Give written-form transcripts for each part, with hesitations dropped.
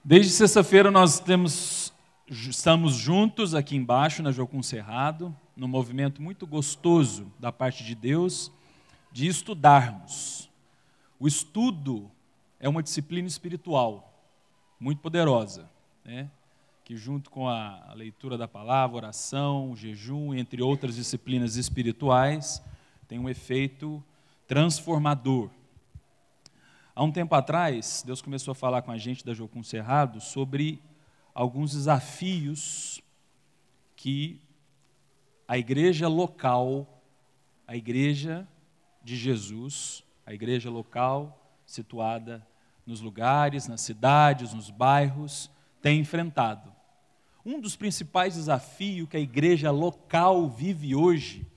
Desde sexta-feira estamos juntos aqui embaixo na Jocum Cerrado, num movimento muito gostoso da parte de Deus de estudarmos. O estudo é uma disciplina espiritual muito poderosa, né? Que junto com a leitura da palavra, oração, o jejum, entre outras disciplinas espirituais, tem um efeito transformador. Há um tempo atrás, Deus começou a falar com a gente da Jocum Cerrado sobre alguns desafios que a igreja local, a igreja de Jesus, a igreja local situada nos lugares, nas cidades, nos bairros, tem enfrentado. Um dos principais desafios que a igreja local vive hoje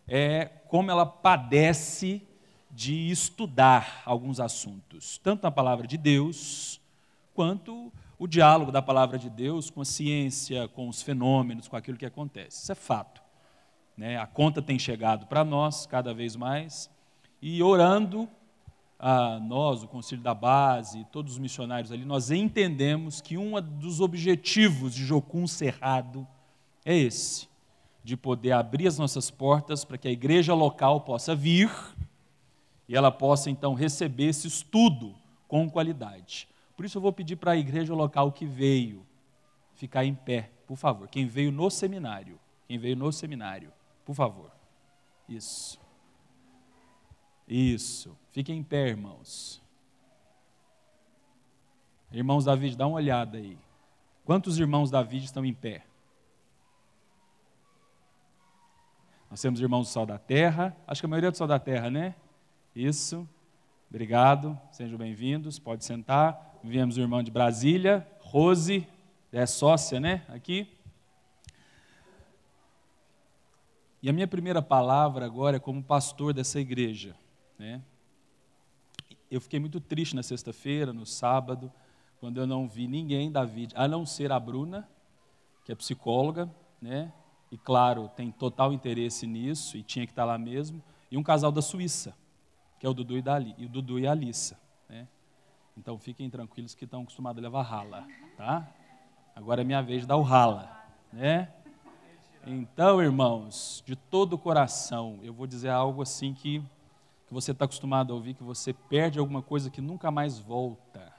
é como ela padece de estudar alguns assuntos, tanto na palavra de Deus, quanto o diálogo da palavra de Deus com a ciência, com os fenômenos, com aquilo que acontece. Isso é fato, né? A conta tem chegado para nós cada vez mais, e orando, nós, o Concílio da Base, todos os missionários ali, nós entendemos que um dos objetivos de Jocum Cerrado é esse, de poder abrir as nossas portas para que a igreja local possa vir e ela possa, então, receber esse estudo com qualidade. Por isso eu vou pedir para a igreja local que veio ficar em pé, por favor. Quem veio no seminário, por favor. Isso. Fiquem em pé, irmãos. Irmãos David, dá uma olhada aí. Quantos irmãos David estão em pé? Nós temos irmãos do Sal da Terra. Acho que a maioria é do Sal da Terra, né? Isso, obrigado, sejam bem-vindos, pode sentar. Viemos o irmão de Brasília, Rose, é sócia, né, aqui. E a minha primeira palavra agora é como pastor dessa igreja, né. Eu fiquei muito triste na sexta-feira, no sábado, quando eu não vi ninguém, David, a não ser a Bruna, que é psicóloga, né, e claro, tem total interesse nisso, e tinha que estar lá mesmo, e um casal da Suíça, que é o Dudu e a Alissa, né? Então fiquem tranquilos que estão acostumados a levar rala, tá? Agora é minha vez de dar o rala, né? Então, irmãos, de todo o coração, eu vou dizer algo assim que você está acostumado a ouvir, que você perde alguma coisa que nunca mais volta,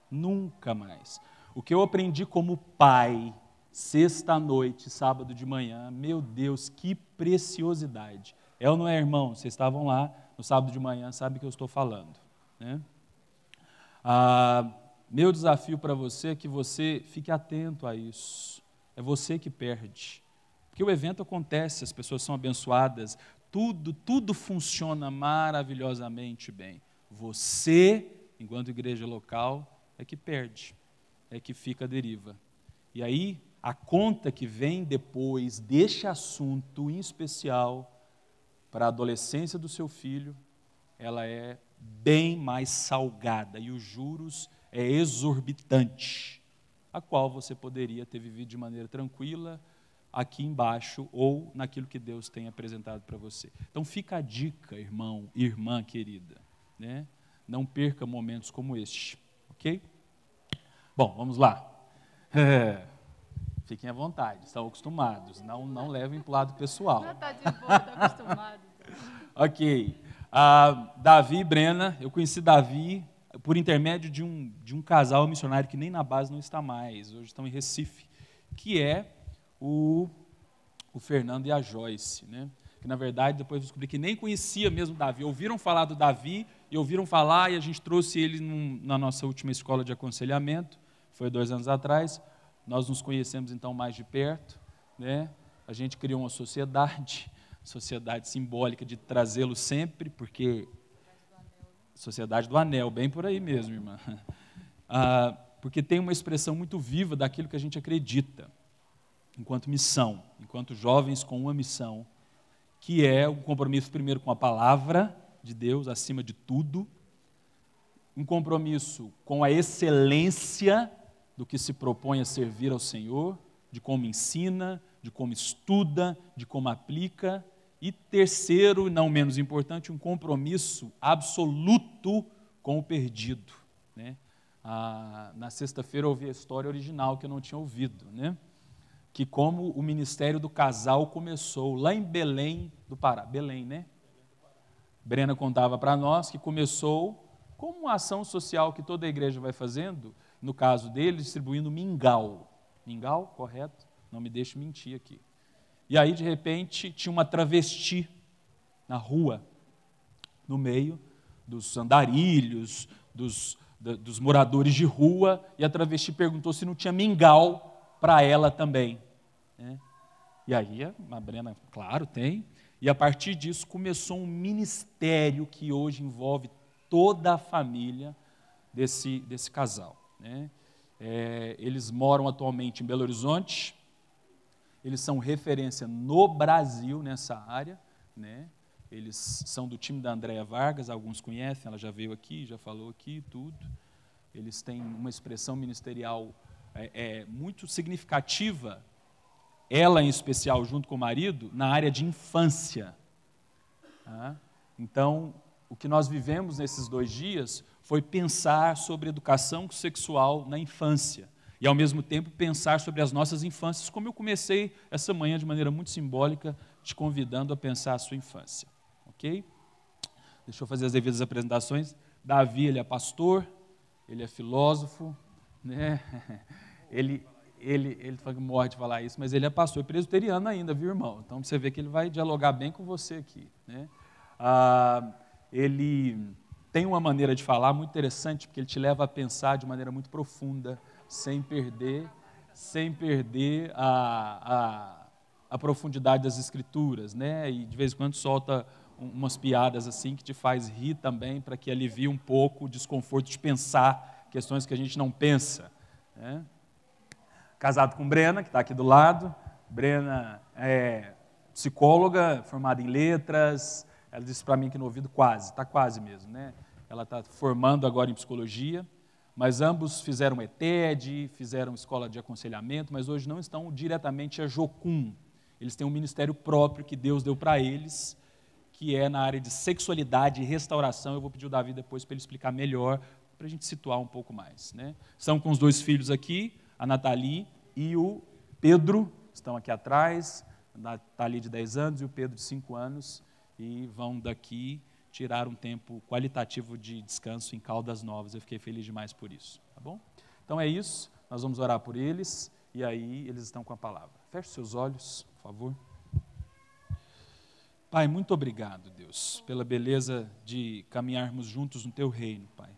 nunca mais. O que eu aprendi como pai, sexta-noite, sábado de manhã, meu Deus, que preciosidade. É ou não é, irmão? Vocês estavam lá no sábado de manhã, sabe o que eu estou falando, né? Meu desafio para você é que você fique atento a isso. É você que perde. Porque o evento acontece, as pessoas são abençoadas, tudo funciona maravilhosamente bem. Você, enquanto igreja local, é que perde, é que fica à deriva. E aí, a conta que vem depois deste assunto em especial, para a adolescência do seu filho, ela é bem mais salgada e os juros é exorbitante, a qual você poderia ter vivido de maneira tranquila aqui embaixo ou naquilo que Deus tem apresentado para você. Então fica a dica, irmão, irmã querida, né? Não perca momentos como este, ok? Bom, vamos lá. Fiquem à vontade, estão acostumados, não levem para o lado pessoal. Não, está de boa, está acostumado. Ok. Davi e Brena, eu conheci Davi por intermédio de um casal missionário que nem na base não está mais, hoje estão em Recife, que é o Fernando e a Joyce, né? Que na verdade depois eu descobri que nem conhecia mesmo Davi, ouviram falar do Davi e ouviram falar e a gente trouxe ele na nossa última escola de aconselhamento, foi 2 anos atrás. Nós nos conhecemos então mais de perto, né? A gente criou uma sociedade simbólica de trazê-lo sempre, porque Sociedade do Anel, bem por aí mesmo, irmã. Porque tem uma expressão muito viva daquilo que a gente acredita, enquanto missão, enquanto jovens com uma missão, que é um compromisso primeiro com a palavra de Deus, acima de tudo, um compromisso com a excelência do que se propõe a servir ao Senhor, de como ensina, de como estuda, de como aplica. E terceiro, não menos importante, um compromisso absoluto com o perdido, né? Na sexta-feira eu ouvi a história original que eu não tinha ouvido, né? Que como o ministério do casal começou lá em Belém do Pará. Belém, né? Brena contava para nós que começou como uma ação social que toda a igreja vai fazendo, no caso dele, distribuindo mingau. Mingau, correto? Não me deixe mentir aqui. E aí, de repente, tinha uma travesti na rua, no meio dos andarilhos, dos moradores de rua, e a travesti perguntou se não tinha mingau para ela também. Né? E aí a Brena, claro, tem. E a partir disso começou um ministério que hoje envolve toda a família desse casal. Né? Eles moram atualmente em Belo Horizonte, eles são referência no Brasil nessa área, né? Eles são do time da Andréa Vargas, alguns conhecem, ela já veio aqui, já falou aqui, tudo. Eles têm uma expressão ministerial muito significativa, ela em especial, junto com o marido, na área de infância. Tá? Então, o que nós vivemos nesses 2 dias foi pensar sobre educação sexual na infância. E, ao mesmo tempo, pensar sobre as nossas infâncias, como eu comecei essa manhã de maneira muito simbólica, te convidando a pensar a sua infância. Ok? Deixa eu fazer as devidas apresentações. Davi, ele é pastor, ele é filósofo, né? Ele morre de falar isso, mas ele é pastor presbiteriano ainda, viu, irmão? Então, você vê que ele vai dialogar bem com você aqui. Né? Ele tem uma maneira de falar muito interessante, porque ele te leva a pensar de maneira muito profunda, sem perder a profundidade das Escrituras, né? E de vez em quando solta umas piadas assim que te faz rir também, para que alivie um pouco o desconforto de pensar questões que a gente não pensa. Né? Casado com Brena, que está aqui do lado. Brena é psicóloga, formada em letras. Ela disse para mim que no ouvido está quase mesmo, né? Ela está formando agora em psicologia, mas ambos fizeram ETED, fizeram escola de aconselhamento, mas hoje não estão diretamente a Jocum. Eles têm um ministério próprio que Deus deu para eles, que é na área de sexualidade e restauração. Eu vou pedir o Davi depois para ele explicar melhor, para a gente situar um pouco mais. Né? São com os 2 filhos aqui, a Nathalie e o Pedro, estão aqui atrás, a Nathalie de 10 anos e o Pedro de 5 anos, e vão daqui tirar um tempo qualitativo de descanso em Caldas Novas. Eu fiquei feliz demais por isso. Tá bom? Então é isso, nós vamos orar por eles, e aí eles estão com a palavra. Feche seus olhos, por favor. Pai, muito obrigado, Deus, pela beleza de caminharmos juntos no Teu reino, Pai.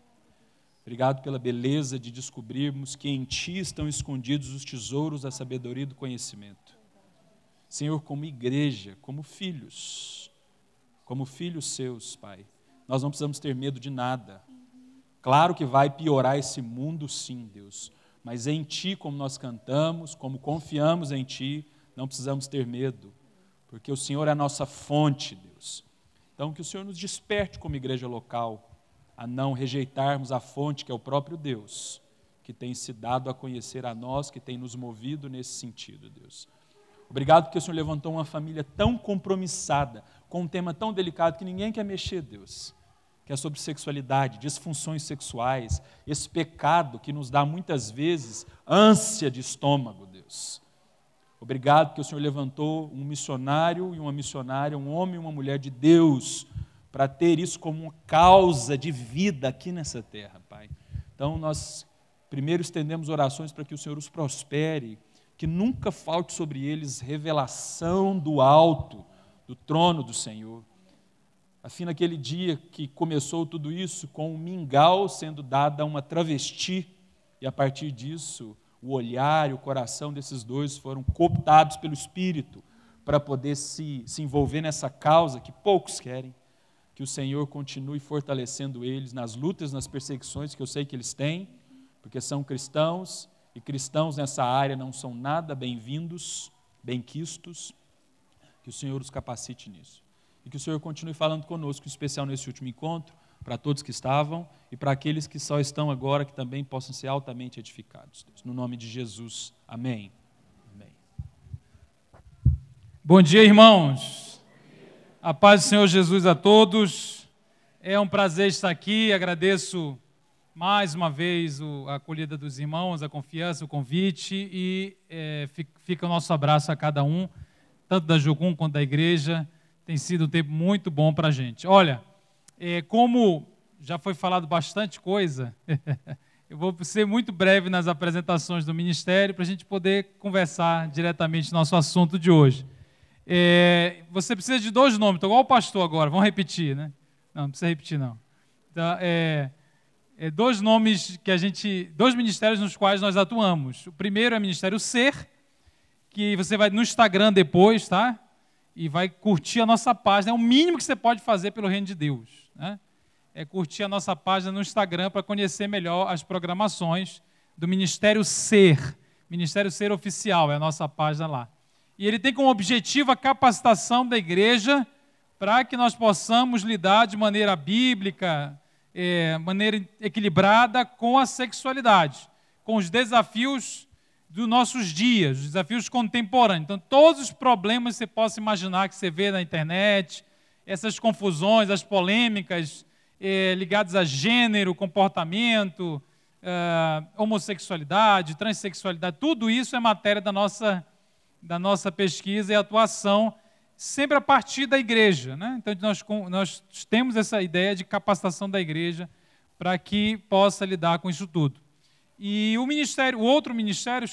Obrigado pela beleza de descobrirmos que em Ti estão escondidos os tesouros da sabedoria e do conhecimento. Senhor, como igreja, como filhos seus, Pai, nós não precisamos ter medo de nada. Claro que vai piorar esse mundo, sim, Deus, mas em Ti, como nós cantamos, como confiamos em Ti, não precisamos ter medo, porque o Senhor é a nossa fonte, Deus. Então, que o Senhor nos desperte como igreja local, a não rejeitarmos a fonte que é o próprio Deus, que tem se dado a conhecer a nós, que tem nos movido nesse sentido, Deus. Obrigado porque o Senhor levantou uma família tão compromissada, com um tema tão delicado que ninguém quer mexer, Deus, que é sobre sexualidade, disfunções sexuais, esse pecado que nos dá muitas vezes ânsia de estômago, Deus. Obrigado porque o Senhor levantou um missionário e uma missionária, um homem e uma mulher de Deus, para ter isso como uma causa de vida aqui nessa terra, Pai. Então, nós primeiro estendemos orações para que o Senhor os prospere, que nunca falte sobre eles revelação do alto, do trono do Senhor. Assim, naquele dia que começou tudo isso, com um mingau sendo dado a uma travesti, e a partir disso, o olhar e o coração desses 2 foram cooptados pelo Espírito para poder se envolver nessa causa que poucos querem. Que o Senhor continue fortalecendo eles nas lutas, nas perseguições que eu sei que eles têm, porque são cristãos, e cristãos nessa área não são nada bem-vindos, bem-quistos. Que o Senhor os capacite nisso. E que o Senhor continue falando conosco, em especial nesse último encontro, para todos que estavam e para aqueles que só estão agora, que também possam ser altamente edificados. Deus. No nome de Jesus. Amém. Amém. Bom dia, irmãos. A paz do Senhor Jesus a todos. É um prazer estar aqui. Agradeço mais uma vez a acolhida dos irmãos, a confiança, o convite e fica o nosso abraço a cada um, tanto da Jocum quanto da igreja. Tem sido um tempo muito bom para a gente. Olha, como já foi falado bastante coisa, eu vou ser muito breve nas apresentações do ministério para a gente poder conversar diretamente no nosso assunto de hoje. Você precisa de 2 nomes, estou igual o pastor agora, vamos repetir, né? Não precisa repetir, não. Então, 2 nomes que 2 ministérios nos quais nós atuamos. O primeiro é o Ministério Ser, que você vai no Instagram depois, tá? E vai curtir a nossa página. É o mínimo que você pode fazer pelo reino de Deus, né? É curtir a nossa página no Instagram para conhecer melhor as programações do Ministério Ser. Ministério Ser Oficial é a nossa página lá. E ele tem como objetivo a capacitação da igreja para que nós possamos lidar de maneira bíblica, maneira equilibrada com a sexualidade, com os desafios dos nossos dias, os desafios contemporâneos. Então, todos os problemas que você possa imaginar que você vê na internet, essas confusões, as polêmicas ligadas a gênero, comportamento, homossexualidade, transexualidade, tudo isso é matéria da nossa pesquisa e atuação, sempre a partir da igreja, né? Então, nós temos essa ideia de capacitação da igreja para que possa lidar com isso tudo. E o outro ministério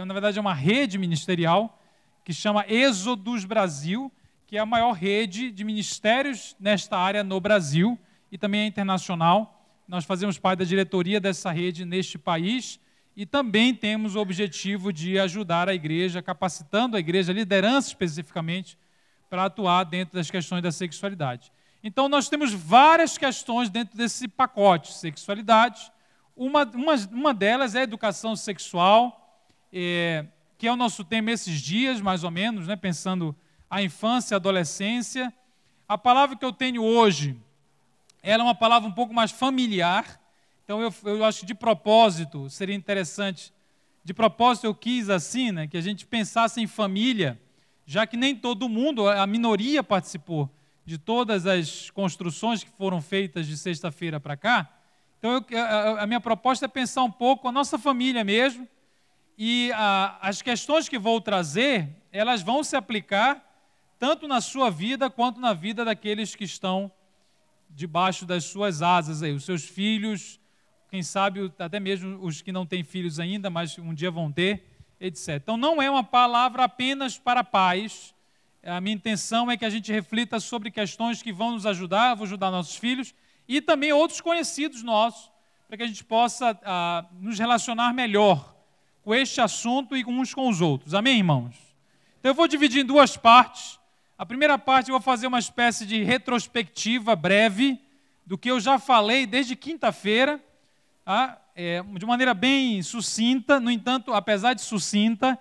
na verdade, é uma rede ministerial que chama Êxodos Brasil, que é a maior rede de ministérios nesta área no Brasil e também é internacional. Nós fazemos parte da diretoria dessa rede neste país e também temos o objetivo de ajudar a igreja, capacitando a igreja, a liderança especificamente, para atuar dentro das questões da sexualidade. Então, nós temos várias questões dentro desse pacote, sexualidade. Uma delas é a educação sexual, que é o nosso tema esses dias, mais ou menos, né, pensando a infância e a adolescência. A palavra que eu tenho hoje, ela é uma palavra um pouco mais familiar, então eu acho que de propósito seria interessante, de propósito eu quis assim, né, que a gente pensasse em família, já que nem todo mundo, a minoria participou de todas as construções que foram feitas de sexta-feira para cá. Então, a minha proposta é pensar um pouco a nossa família mesmo, e as questões que vou trazer, elas vão se aplicar tanto na sua vida quanto na vida daqueles que estão debaixo das suas asas, aí, os seus filhos, quem sabe até mesmo os que não têm filhos ainda, mas um dia vão ter, etc. Então, não é uma palavra apenas para pais. A minha intenção é que a gente reflita sobre questões que vão nos ajudar, vão ajudar nossos filhos e também outros conhecidos nossos, para que a gente possa nos relacionar melhor com este assunto e uns com os outros. Amém, irmãos? Então, eu vou dividir em 2 partes. A primeira parte eu vou fazer uma espécie de retrospectiva breve do que eu já falei desde quinta-feira, de maneira bem sucinta. No entanto, apesar de sucinta,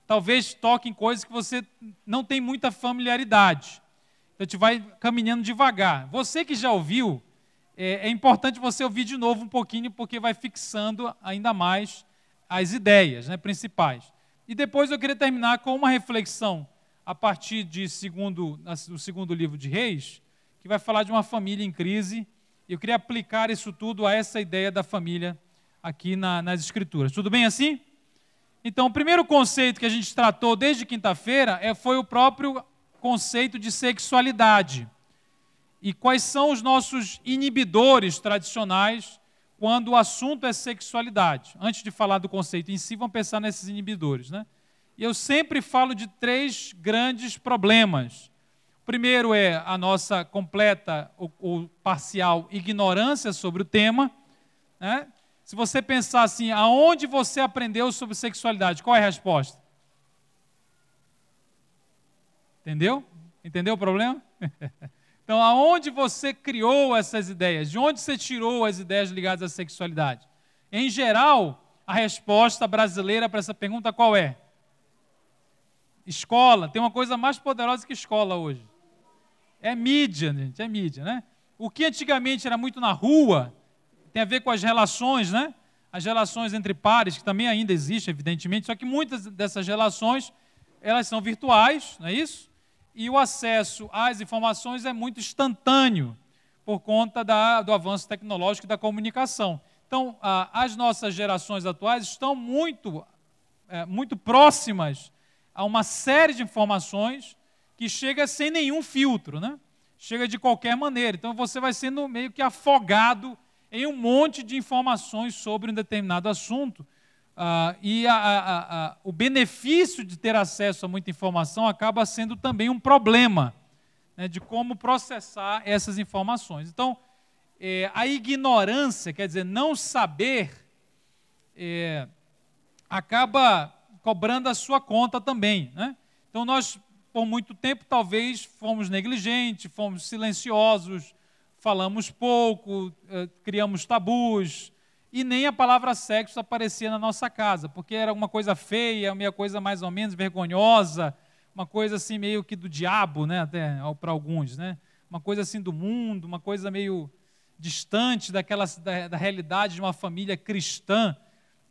talvez toque em coisas que você não tem muita familiaridade. Então, a gente vai caminhando devagar. Você que já ouviu, é importante você ouvir de novo um pouquinho, porque vai fixando ainda mais as ideias, né, principais. E depois eu queria terminar com uma reflexão a partir do segundo livro de Reis, que vai falar de uma família em crise. Eu queria aplicar isso tudo a essa ideia da família aqui nas Escrituras. Tudo bem assim? Então, o primeiro conceito que a gente tratou desde quinta-feira foi o próprio conceito de sexualidade. E quais são os nossos inibidores tradicionais quando o assunto é sexualidade. Antes de falar do conceito em si, vamos pensar nesses inibidores, né? E eu sempre falo de 3 grandes problemas. O primeiro é a nossa completa ou parcial ignorância sobre o tema, né? Se você pensar assim, aonde você aprendeu sobre sexualidade, qual é a resposta? Entendeu? Entendeu o problema? Então, aonde você criou essas ideias? De onde você tirou as ideias ligadas à sexualidade? Em geral, a resposta brasileira para essa pergunta qual é? Escola. Tem uma coisa mais poderosa que escola hoje. É mídia, gente, é mídia, né? O que antigamente era muito na rua, tem a ver com as relações, né? As relações entre pares, que também ainda existem, evidentemente, só que muitas dessas relações, elas são virtuais, não é isso? E o acesso às informações é muito instantâneo, por conta do avanço tecnológico e da comunicação. Então, as nossas gerações atuais estão muito próximas a uma série de informações que chega sem nenhum filtro, né? Chega de qualquer maneira. Então, você vai sendo meio que afogado em um monte de informações sobre um determinado assunto. O benefício de ter acesso a muita informação acaba sendo também um problema, né, de como processar essas informações. Então, a ignorância, quer dizer, não saber, acaba cobrando a sua conta também, né? Então, nós, por muito tempo, talvez fomos negligentes, fomos silenciosos, falamos pouco, criamos tabus, e nem a palavra sexo aparecia na nossa casa, porque era uma coisa feia, uma coisa mais ou menos vergonhosa, uma coisa assim meio que do diabo, né, até para alguns, né? Uma coisa assim do mundo, uma coisa meio distante da realidade de uma família cristã.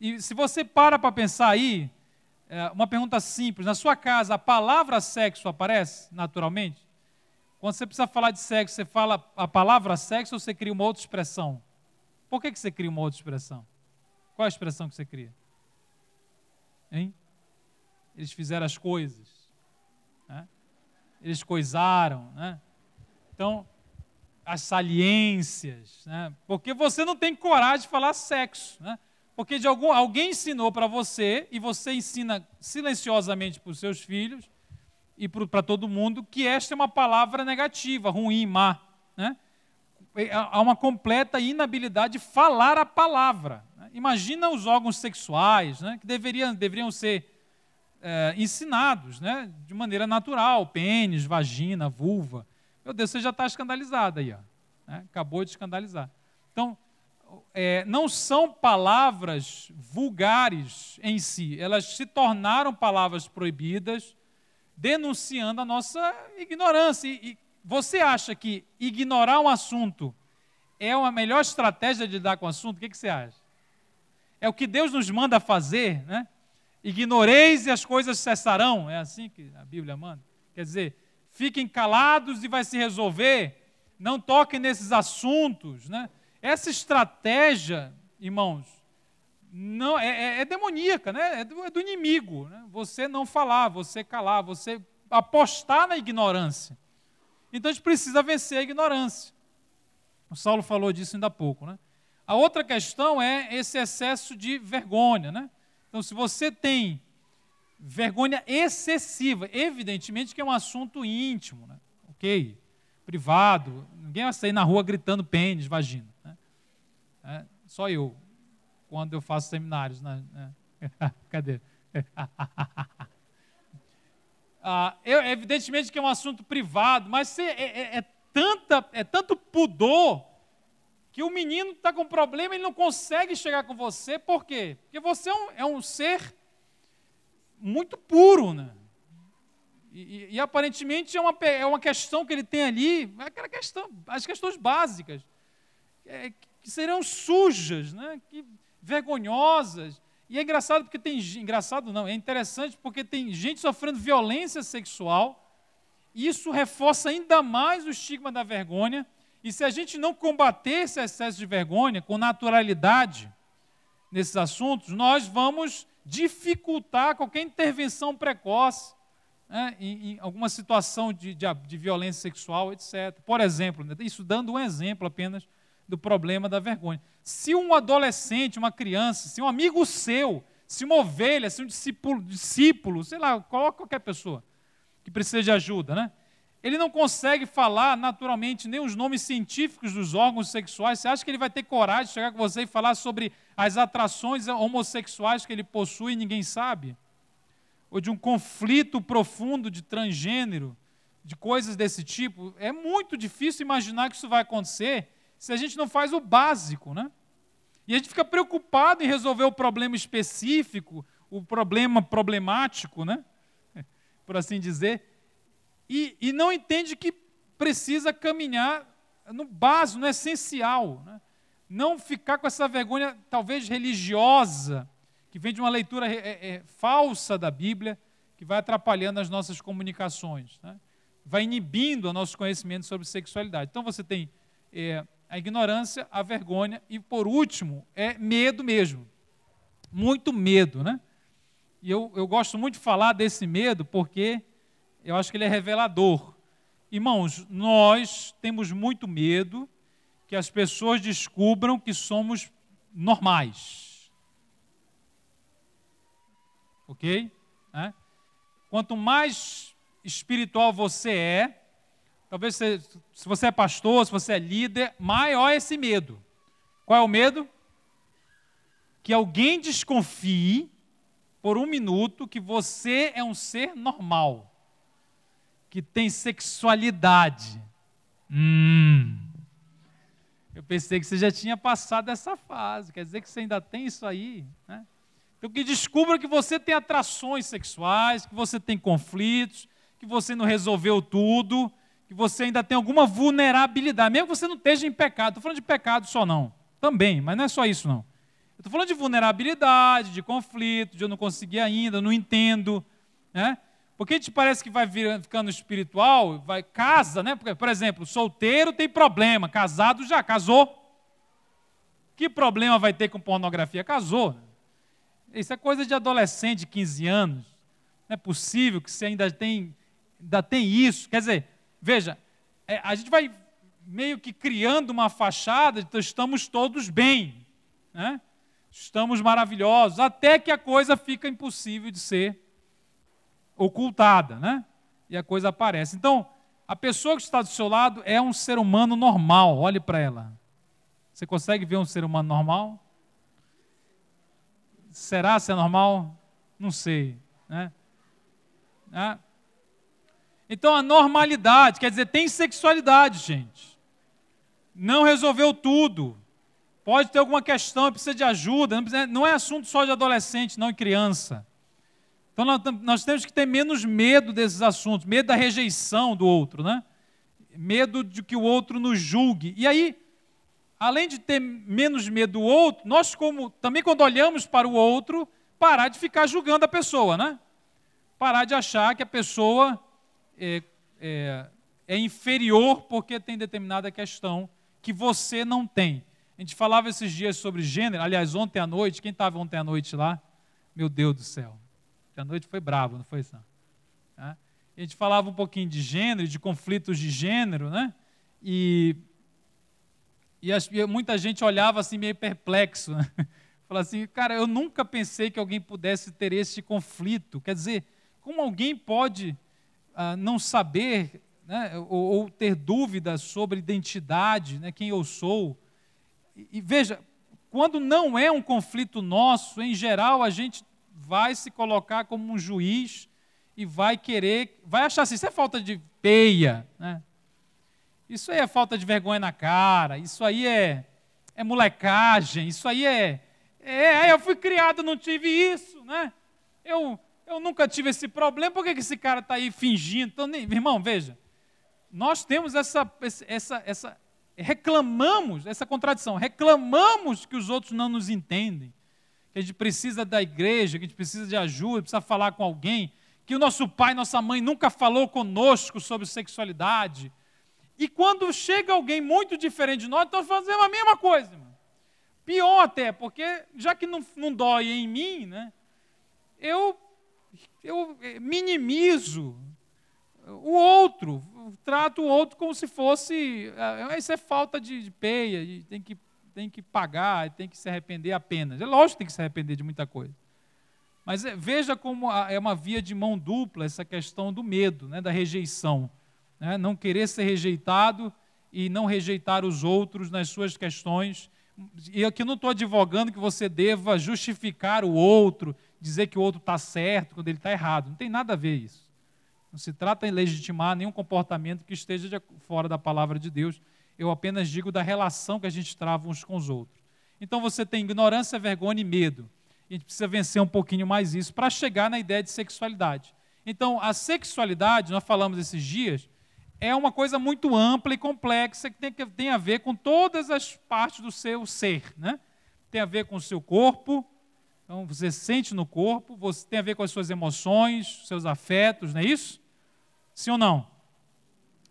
E se você para pensar aí, uma pergunta simples, na sua casa a palavra sexo aparece naturalmente? Quando você precisa falar de sexo, você fala a palavra sexo ou você cria uma outra expressão? Por que você cria uma outra expressão? Qual é a expressão que você cria? Hein? Eles fizeram as coisas, né? Eles coisaram, né? Então, as saliências, né? Porque você não tem coragem de falar sexo, né? Porque alguém ensinou para você, e você ensina silenciosamente para os seus filhos e para todo mundo, que esta é uma palavra negativa, ruim, má, né? Há uma completa inabilidade de falar a palavra, né? Imagina os órgãos sexuais, né, que deveriam ser ensinados, né, de maneira natural, pênis, vagina, vulva. Meu Deus, você já está escandalizado aí, ó, né? Acabou de escandalizar. Então, não são palavras vulgares em si, elas se tornaram palavras proibidas, denunciando a nossa ignorância. E você acha que ignorar um assunto é a melhor estratégia de lidar com o assunto? O que você acha? É o que Deus nos manda fazer, né? Ignoreis e as coisas cessarão, é assim que a Bíblia manda. Quer dizer, fiquem calados e vai se resolver, não toquem nesses assuntos, né? Essa estratégia, irmãos, não é demoníaca, né? É do inimigo, né? Você não falar, você calar, você apostar na ignorância. Então a gente precisa vencer a ignorância. O Saulo falou disso ainda há pouco, né? A outra questão é esse excesso de vergonha, né? Então, se você tem vergonha excessiva, evidentemente que é um assunto íntimo, né? Ok, privado, ninguém vai sair na rua gritando pênis, vagina, né? Só eu, quando eu faço seminários, né? Cadê? Evidentemente que é um assunto privado, mas é tanto pudor que o menino está com problema e ele não consegue chegar com você. Por quê? Porque você é um ser muito puro, né? E aparentemente é uma questão que ele tem ali, aquela questão, as questões básicas, que serão sujas, né? Vergonhosas. E é engraçado porque é interessante porque tem gente sofrendo violência sexual, e isso reforça ainda mais o estigma da vergonha, e se a gente não combater esse excesso de vergonha com naturalidade nesses assuntos, nós vamos dificultar qualquer intervenção precoce, né, em alguma situação de violência sexual, etc. Por exemplo, né, isso dando um exemplo apenas do problema da vergonha. Se um adolescente, uma criança, se um amigo seu, se uma ovelha, se um discípulo, sei lá, coloca qualquer pessoa que precisa de ajuda, né? Ele não consegue falar naturalmente nem os nomes científicos dos órgãos sexuais. Você acha que ele vai ter coragem de chegar com você e falar sobre as atrações homossexuais que ele possui e ninguém sabe? Ou de um conflito profundo de transgênero, de coisas desse tipo? É muito difícil imaginar que isso vai acontecer se a gente não faz o básico, né? E a gente fica preocupado em resolver o problema específico, o problema problemático, né? Por assim dizer, e não entende que precisa caminhar no básico, no essencial, né? Não ficar com essa vergonha, talvez religiosa, que vem de uma leitura falsa da Bíblia, que vai atrapalhando as nossas comunicações, né? Vai inibindo o nosso conhecimento sobre sexualidade. Então você tem A ignorância, a vergonha e, por último, é medo mesmo. Muito medo, né? E eu gosto muito de falar desse medo porque eu acho que ele é revelador. Irmãos, nós temos muito medo que as pessoas descubram que somos normais. Ok? Quanto mais espiritual você é, talvez se você é pastor, se você é líder, maior é esse medo. Qual é o medo? Que alguém desconfie por um minuto que você é um ser normal, que tem sexualidade. Eu pensei que você já tinha passado essa fase, quer dizer que você ainda tem isso aí, né? Então, que descubra que você tem atrações sexuais, que você tem conflitos, que você não resolveu tudo, que você ainda tem alguma vulnerabilidade, mesmo que você não esteja em pecado. Estou falando de pecado só não, também, mas não é só isso não. Eu estou falando de vulnerabilidade, de conflito, de eu não conseguir ainda, eu não entendo, né? Porque a gente parece que vai ficando espiritual, casa, né? Porque, por exemplo, solteiro tem problema, casado já casou. Que problema vai ter com pornografia? Casou. Isso é coisa de adolescente de 15 anos. Não é possível que você ainda tem isso. Quer dizer, veja, a gente vai meio que criando uma fachada, então estamos todos bem, né? Estamos maravilhosos, até que a coisa fica impossível de ser ocultada, né? E a coisa aparece. Então, a pessoa que está do seu lado é um ser humano normal, olhe para ela. Você consegue ver um ser humano normal? Será se é normal? Não sei, né? Então, a normalidade, quer dizer, tem sexualidade, gente. Não resolveu tudo. Pode ter alguma questão, precisa de ajuda. Não é assunto só de adolescente, não, e criança. Então, nós temos que ter menos medo desses assuntos, medo da rejeição do outro, né? Medo de que o outro nos julgue. E aí, além de ter menos medo do outro, nós, também quando olhamos para o outro, parar de ficar julgando a pessoa, né? Parar de achar que a pessoa é inferior porque tem determinada questão que você não tem. A gente falava esses dias sobre gênero, aliás, ontem à noite, quem estava ontem à noite lá? Meu Deus do céu, ontem à noite foi bravo, não foi isso? A gente falava um pouquinho de gênero, de conflitos de gênero, né? E muita gente olhava assim meio perplexo, né? Falava assim, cara, eu nunca pensei que alguém pudesse ter esse conflito. Quer dizer, como alguém pode não saber, né, ou ter dúvidas sobre identidade, né, quem eu sou? E veja, quando não é um conflito nosso, em geral a gente vai se colocar como um juiz e vai achar assim, isso é falta de peia, né? Isso aí é falta de vergonha na cara, isso aí é molecagem, isso aí eu fui criado, não tive isso, né? Eu nunca tive esse problema, por que esse cara está aí fingindo? Então, irmão, veja, nós temos reclamamos, essa contradição, reclamamos que os outros não nos entendem, que a gente precisa da igreja, que a gente precisa de ajuda, precisa falar com alguém, que o nosso pai, nossa mãe nunca falou conosco sobre sexualidade. E quando chega alguém muito diferente de nós, nós fazemos a mesma coisa, irmão. Pior até, porque já que não dói em mim, né, eu minimizo o outro, trato o outro como se fosse, isso é falta de peia, e tem que pagar, tem que se arrepender apenas. É lógico que tem que se arrepender de muita coisa. Mas veja como é uma via de mão dupla essa questão do medo, né, da rejeição. Né, não querer ser rejeitado e não rejeitar os outros nas suas questões. E aqui não estou advogando que você deva justificar o outro, dizer que o outro está certo quando ele está errado. Não tem nada a ver isso. Não se trata de legitimar nenhum comportamento que esteja fora da palavra de Deus. Eu apenas digo da relação que a gente trava uns com os outros. Então você tem ignorância, vergonha e medo. E a gente precisa vencer um pouquinho mais isso para chegar na ideia de sexualidade. Então, a sexualidade, nós falamos esses dias, é uma coisa muito ampla e complexa que tem a ver com todas as partes do seu ser, né? Tem a ver com o seu corpo, então você sente no corpo, você tem a ver com as suas emoções, seus afetos, não é isso? Sim ou não?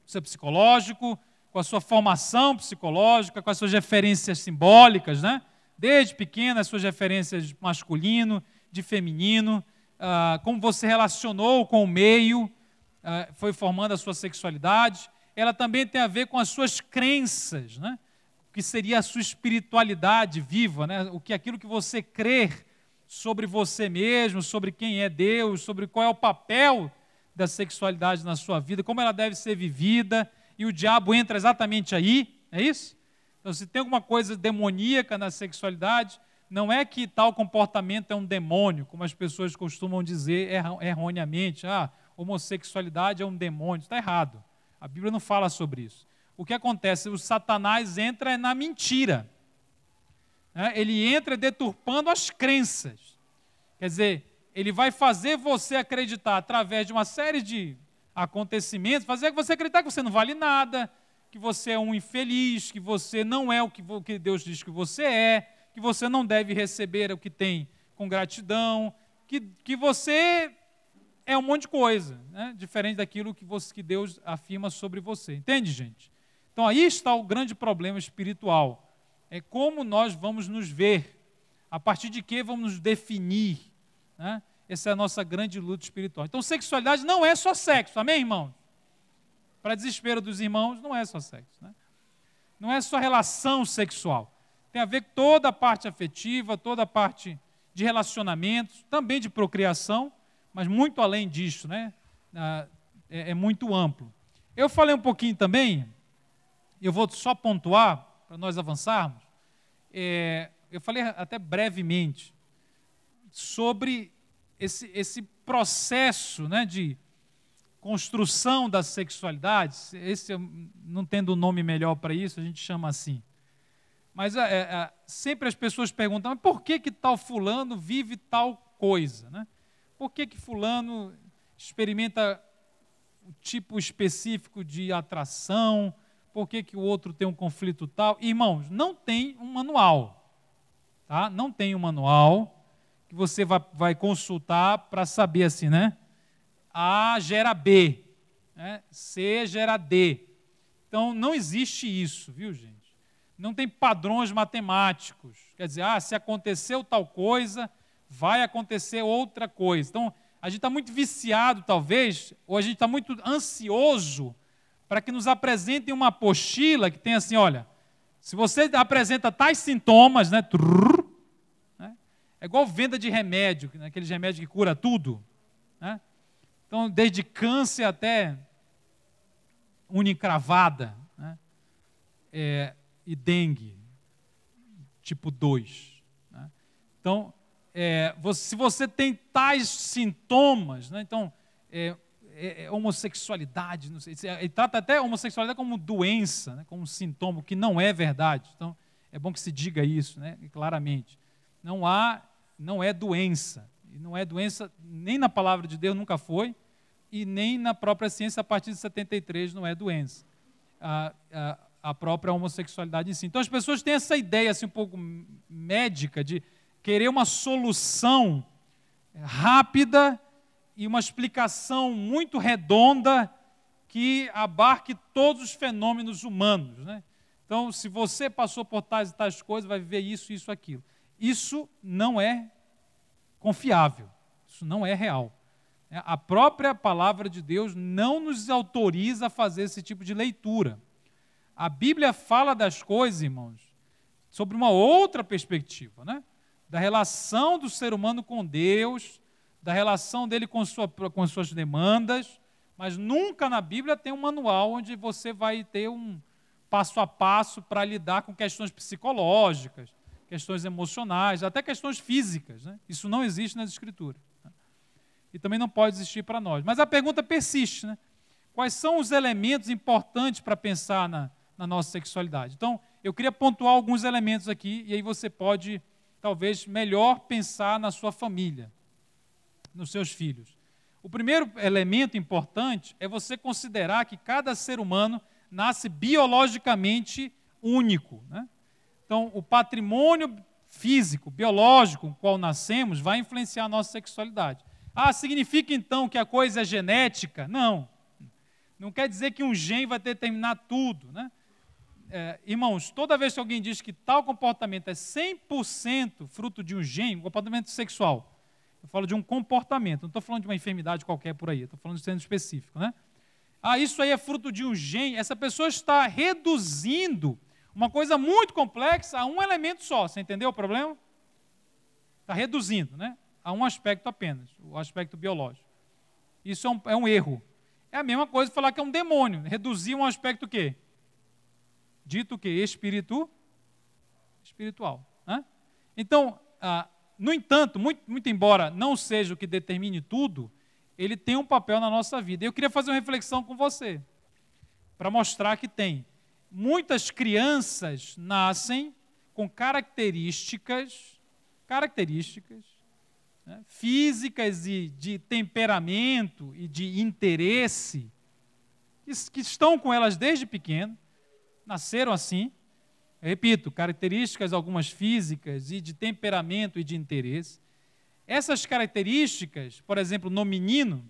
Seu psicológico, com a sua formação psicológica, com as suas referências simbólicas, né? Desde pequena, as suas referências de masculino, de feminino, como você relacionou com o meio, foi formando a sua sexualidade. Ela também tem a ver com as suas crenças, né? O que seria a sua espiritualidade viva, né? Aquilo que você crê sobre você mesmo, sobre quem é Deus, sobre qual é o papel da sexualidade na sua vida, como ela deve ser vivida, e o diabo entra exatamente aí, é isso? Então, se tem alguma coisa demoníaca na sexualidade, não é que tal comportamento é um demônio, como as pessoas costumam dizer erroneamente, homossexualidade é um demônio. Está errado. A Bíblia não fala sobre isso. O que acontece? O Satanás entra na mentira. Ele entra deturpando as crenças. Quer dizer, ele vai fazer você acreditar através de uma série de acontecimentos, fazer você acreditar que você não vale nada, que você é um infeliz, que você não é o que Deus diz que você é, que você não deve receber o que tem com gratidão, que você é um monte de coisa, né? Diferente daquilo que Deus afirma sobre você. Entende, gente? Então, aí está o grande problema espiritual. É como nós vamos nos ver, a partir de que vamos nos definir, né? Essa é a nossa grande luta espiritual. Então, sexualidade não é só sexo, amém, irmãos? Para desespero dos irmãos, não é só sexo, né? Não é só relação sexual. Tem a ver com toda a parte afetiva, toda a parte de relacionamentos, também de procriação, mas muito além disso, né? É muito amplo. Eu falei um pouquinho também, eu vou só pontuar, para nós avançarmos, eu falei até brevemente sobre esse processo, né, de construção da sexualidade. Não tendo um nome melhor para isso, a gente chama assim. Mas sempre as pessoas perguntam, mas por que tal fulano vive tal coisa, né? Por que fulano experimenta um tipo específico de atração? Por que o outro tem um conflito tal? Irmãos, não tem um manual, tá? Não tem um manual que você vai consultar para saber assim, né? A gera B, né? C gera D. Então, não existe isso, viu, gente? Não tem padrões matemáticos. Quer dizer, se aconteceu tal coisa, vai acontecer outra coisa. Então, a gente está muito viciado, talvez, ou a gente está muito ansioso para que nos apresentem uma apostila que tem assim, olha, se você apresenta tais sintomas, né? É igual venda de remédio, né? Aqueles remédios que cura tudo, né? Então, desde câncer até unha encravada, né? E dengue, tipo 2. Né? Então, se você tem tais sintomas, né? Então, homossexualidade, não sei, ele trata até a homossexualidade como doença, né? Como sintoma, o que não é verdade. Então, é bom que se diga isso, né? Claramente. Não é doença. E não é doença nem na palavra de Deus, nunca foi, e nem na própria ciência, a partir de 73, não é doença. A própria homossexualidade em si. Então, as pessoas têm essa ideia assim, um pouco médica de querer uma solução rápida e uma explicação muito redonda que abarque todos os fenômenos humanos, né? Então, se você passou por tais e tais coisas, vai viver isso, isso, aquilo. Isso não é confiável, isso não é real. A própria palavra de Deus não nos autoriza a fazer esse tipo de leitura. A Bíblia fala das coisas, irmãos, sobre uma outra perspectiva, né? Da relação do ser humano com Deus, da relação dele com suas demandas, mas nunca na Bíblia tem um manual onde você vai ter um passo a passo para lidar com questões psicológicas, questões emocionais, até questões físicas, né? Isso não existe nas Escrituras. Né? E também não pode existir para nós. Mas a pergunta persiste, né? Quais são os elementos importantes para pensar na nossa sexualidade? Então, eu queria pontuar alguns elementos aqui, e aí você pode, talvez, melhor pensar na sua família, nos seus filhos. O primeiro elemento importante é você considerar que cada ser humano nasce biologicamente único, né? Então, o patrimônio físico, biológico com o qual nascemos vai influenciar a nossa sexualidade. Significa então que a coisa é genética? Não. Não quer dizer que um gene vai determinar tudo, né? irmãos, toda vez que alguém diz que tal comportamento é 100% fruto de um gene, um comportamento sexual, eu falo de um comportamento, não estou falando de uma enfermidade qualquer por aí, estou falando de sendo específico, né? Isso aí é fruto de um gene, essa pessoa está reduzindo uma coisa muito complexa a um elemento só, você entendeu o problema? Está reduzindo, né? A um aspecto apenas, o aspecto biológico. Isso é um erro. É a mesma coisa falar que é um demônio, reduzir um aspecto o quê? Dito o quê? Espiritual. Né? Então, no entanto, muito embora não seja o que determine tudo, ele tem um papel na nossa vida. Eu queria fazer uma reflexão com você, para mostrar que tem. Muitas crianças nascem com características né, físicas e de temperamento e de interesse, que estão com elas desde pequeno, nasceram assim. Eu repito, características algumas físicas e de temperamento e de interesse. Essas características, por exemplo, no menino,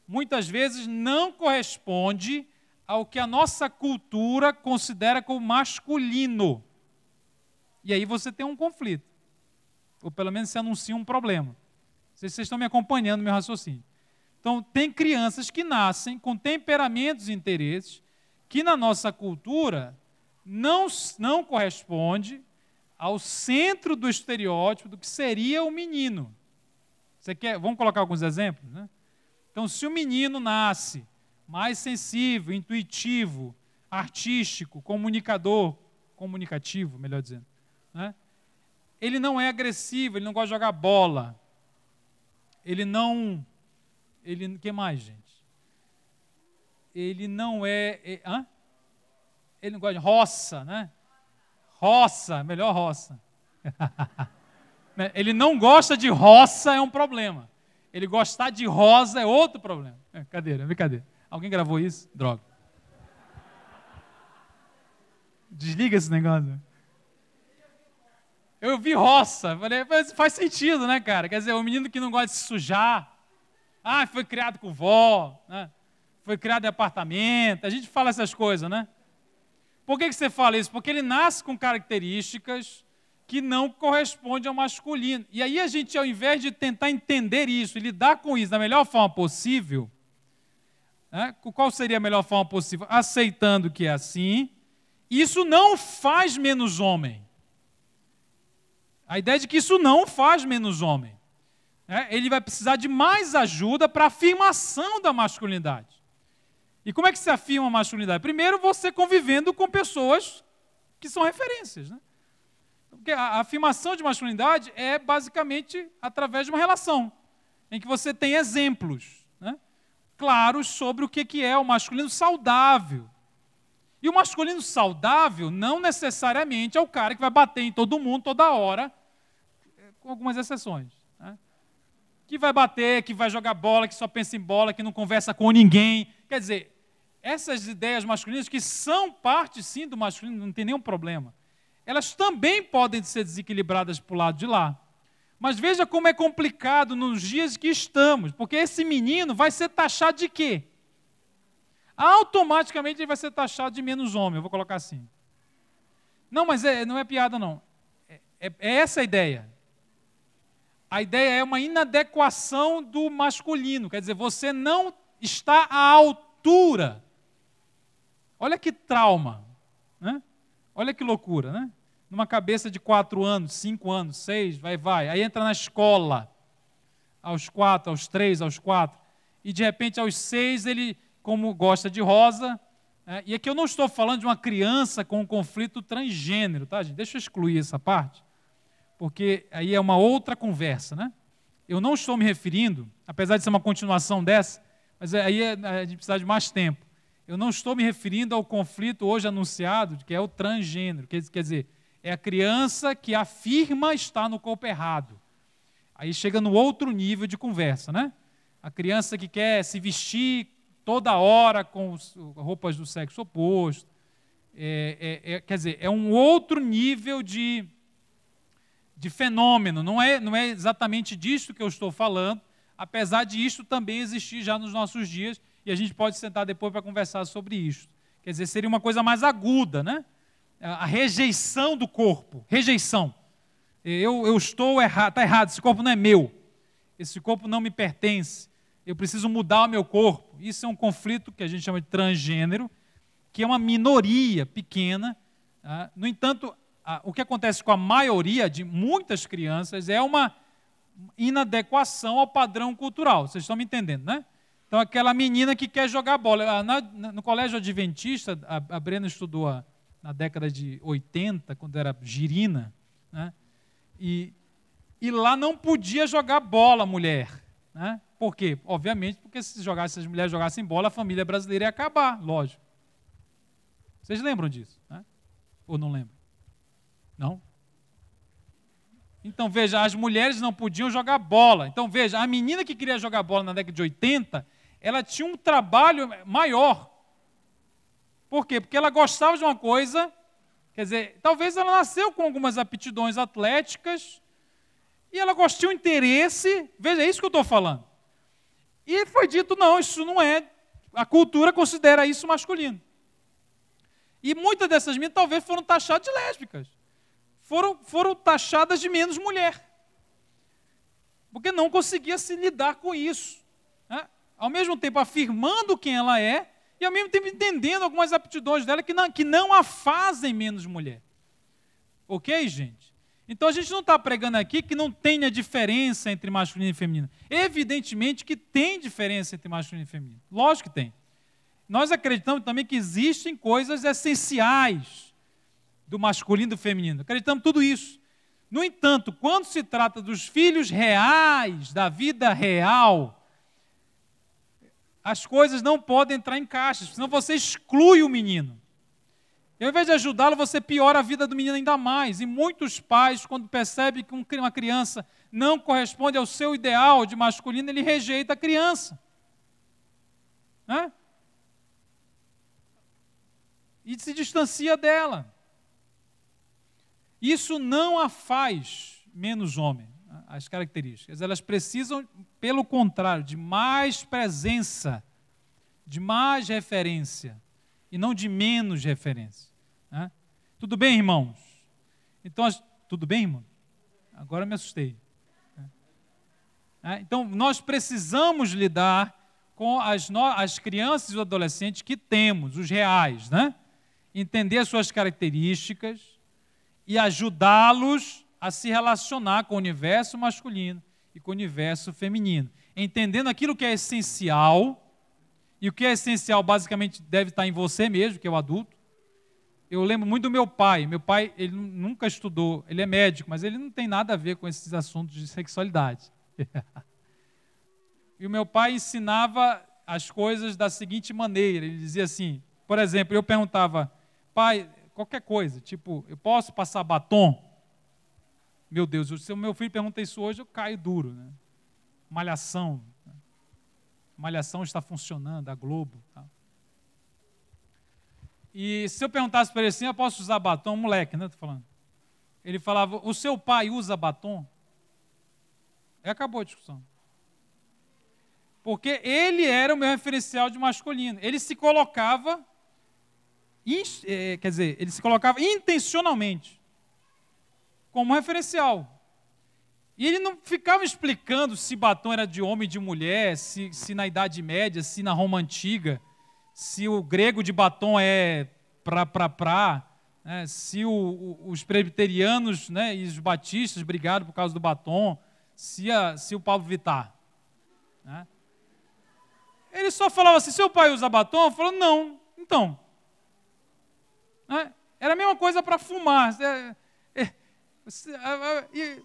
muitas vezes não corresponde ao que a nossa cultura considera como masculino. E aí você tem um conflito. Ou pelo menos se anuncia um problema. Não sei se vocês estão me acompanhando no meu raciocínio. Então, tem crianças que nascem com temperamentos e interesses que na nossa cultura não corresponde ao centro do estereótipo do que seria o menino. Vamos colocar alguns exemplos? Né? Então, se o menino nasce mais sensível, intuitivo, artístico, comunicativo, melhor dizendo, né? Ele não é agressivo, ele não gosta de jogar bola, o que mais, gente? Ele não ele não gosta de roça, né? Roça, melhor roça. Ele não gosta de roça, é um problema. Ele gostar de rosa é outro problema. Brincadeira. Alguém gravou isso? Droga. Desliga esse negócio. Eu vi roça, falei, mas faz sentido, né, cara? Quer dizer, o menino que não gosta de se sujar, foi criado com vó, né? Foi criado em apartamento, a gente fala essas coisas, né? Por que você fala isso? Porque ele nasce com características que não correspondem ao masculino. E aí a gente, ao invés de tentar entender isso e lidar com isso da melhor forma possível, né? Qual seria a melhor forma possível? Aceitando que é assim, isso não faz menos homem. A ideia de que isso não faz menos homem. Ele vai precisar de mais ajuda para a afirmação da masculinidade. E como é que se afirma a masculinidade? Primeiro, você convivendo com pessoas que são referências. Né? Porque a afirmação de masculinidade é basicamente através de uma relação, em que você tem exemplos, né, claros sobre o que é o masculino saudável. E o masculino saudável não necessariamente é o cara que vai bater em todo mundo toda hora, com algumas exceções. Né? Que vai bater, que vai jogar bola, que só pensa em bola, que não conversa com ninguém. Quer dizer, essas ideias masculinas, que são parte, sim, do masculino, não tem nenhum problema, elas também podem ser desequilibradas para o lado de lá. Mas veja como é complicado nos dias que estamos, porque esse menino vai ser taxado de quê? Automaticamente ele vai ser taxado de menos homem, eu vou colocar assim. Não, mas não é piada, não. É essa a ideia. A ideia é uma inadequação do masculino, quer dizer, você não está à altura. Olha que trauma, né? Olha que loucura, né? Numa cabeça de 4 anos, 5 anos, 6, vai. Aí entra na escola, aos 4, aos 3, aos 4, e de repente aos 6 ele, como gosta de rosa, e aqui eu não estou falando de uma criança com um conflito transgênero, tá, gente? Deixa eu excluir essa parte, porque aí é uma outra conversa, né? Eu não estou me referindo, apesar de ser uma continuação dessa, mas aí a gente precisa de mais tempo. Eu não estou me referindo ao conflito hoje anunciado, que é o transgênero, quer dizer, é a criança que afirma estar no corpo errado. Aí chega no outro nível de conversa, né? A criança que quer se vestir toda hora com roupas do sexo oposto. Quer dizer, é um outro nível de fenômeno. Não é exatamente disso que eu estou falando, apesar de isso também existir já nos nossos dias, e a gente pode sentar depois para conversar sobre isso. Quer dizer, seria uma coisa mais aguda, né? a rejeição do corpo, rejeição. Eu estou errado, está errado, esse corpo não é meu, esse corpo não me pertence, eu preciso mudar o meu corpo. Isso é um conflito que a gente chama de transgênero, que é uma minoria pequena. No entanto, o que acontece com a maioria de muitas crianças é uma inadequação ao padrão cultural. Vocês estão me entendendo, né? Então, aquela menina que quer jogar bola. No colégio adventista, a Brena estudou na década de 80, quando era girina, né? E lá não podia jogar bola, mulher. Né? Por quê? Obviamente, porque se as mulheres jogassem bola, a família brasileira ia acabar, lógico. Vocês lembram disso? Né? Ou não lembram? Não? Então, veja, as mulheres não podiam jogar bola. Então, veja, a menina que queria jogar bola na década de 80, ela tinha um trabalho maior. Por quê? Porque ela gostava de uma coisa, quer dizer, talvez ela nasceu com algumas aptidões atléticas e ela tinha um interesse, veja, é isso que eu estou falando. E foi dito, não, isso não é, a cultura considera isso masculino. E muitas dessas meninas talvez foram taxadas de lésbicas. Foram taxadas de menos mulher. Porque não conseguia se lidar com isso. Né? Ao mesmo tempo afirmando quem ela é, e ao mesmo tempo entendendo algumas aptidões dela que não a fazem menos mulher. Ok, gente? Então a gente não está pregando aqui que não tenha diferença entre masculino e feminino. Evidentemente que tem diferença entre masculino e feminino. Lógico que tem. Nós acreditamos também que existem coisas essenciais do masculino e do feminino. Acreditamos tudo isso. No entanto, quando se trata dos filhos reais, da vida real, as coisas não podem entrar em caixas, senão você exclui o menino. E ao invés de ajudá-lo, você piora a vida do menino ainda mais. E muitos pais, quando percebem que uma criança não corresponde ao seu ideal de masculino, ele rejeita a criança. Né? E se distancia dela. Isso não a faz menos homem, as características. Elas precisam, pelo contrário, de mais presença, de mais referência, e não de menos referência. Né? Tudo bem, irmãos? Então, tudo bem, irmão? Agora me assustei. Então, nós precisamos lidar com as crianças e os adolescentes que temos, os reais, né? Entender as suas características e ajudá-los a se relacionar com o universo masculino e com o universo feminino, entendendo aquilo que é essencial, e o que é essencial basicamente deve estar em você mesmo, que é o adulto. Eu lembro muito do meu pai. Meu pai, ele nunca estudou, ele é médico, mas ele não tem nada a ver com esses assuntos de sexualidade. E o meu pai ensinava as coisas da seguinte maneira, ele dizia assim, por exemplo, eu perguntava, pai, qualquer coisa, tipo, eu posso passar batom? Meu Deus, se o meu filho pergunta isso hoje, eu caio duro. Né? Malhação. Malhação está funcionando, a Globo. Tá? E se eu perguntasse para ele assim, eu posso usar batom? Moleque, né? Tô falando. Ele falava, o seu pai usa batom? E acabou a discussão. Porque ele era o meu referencial de masculino. Ele se colocava, ele se colocava intencionalmente como referencial. E ele não ficava explicando se batom era de homem e de mulher, se na Idade Média, se na Roma Antiga, se o grego de batom é né, se os presbiterianos, né, e os batistas brigaram por causa do batom, se o Pablo Vittar. Né? Ele só falava assim, seu pai usa batom? Eu falava, não, então. Né? Era a mesma coisa para fumar.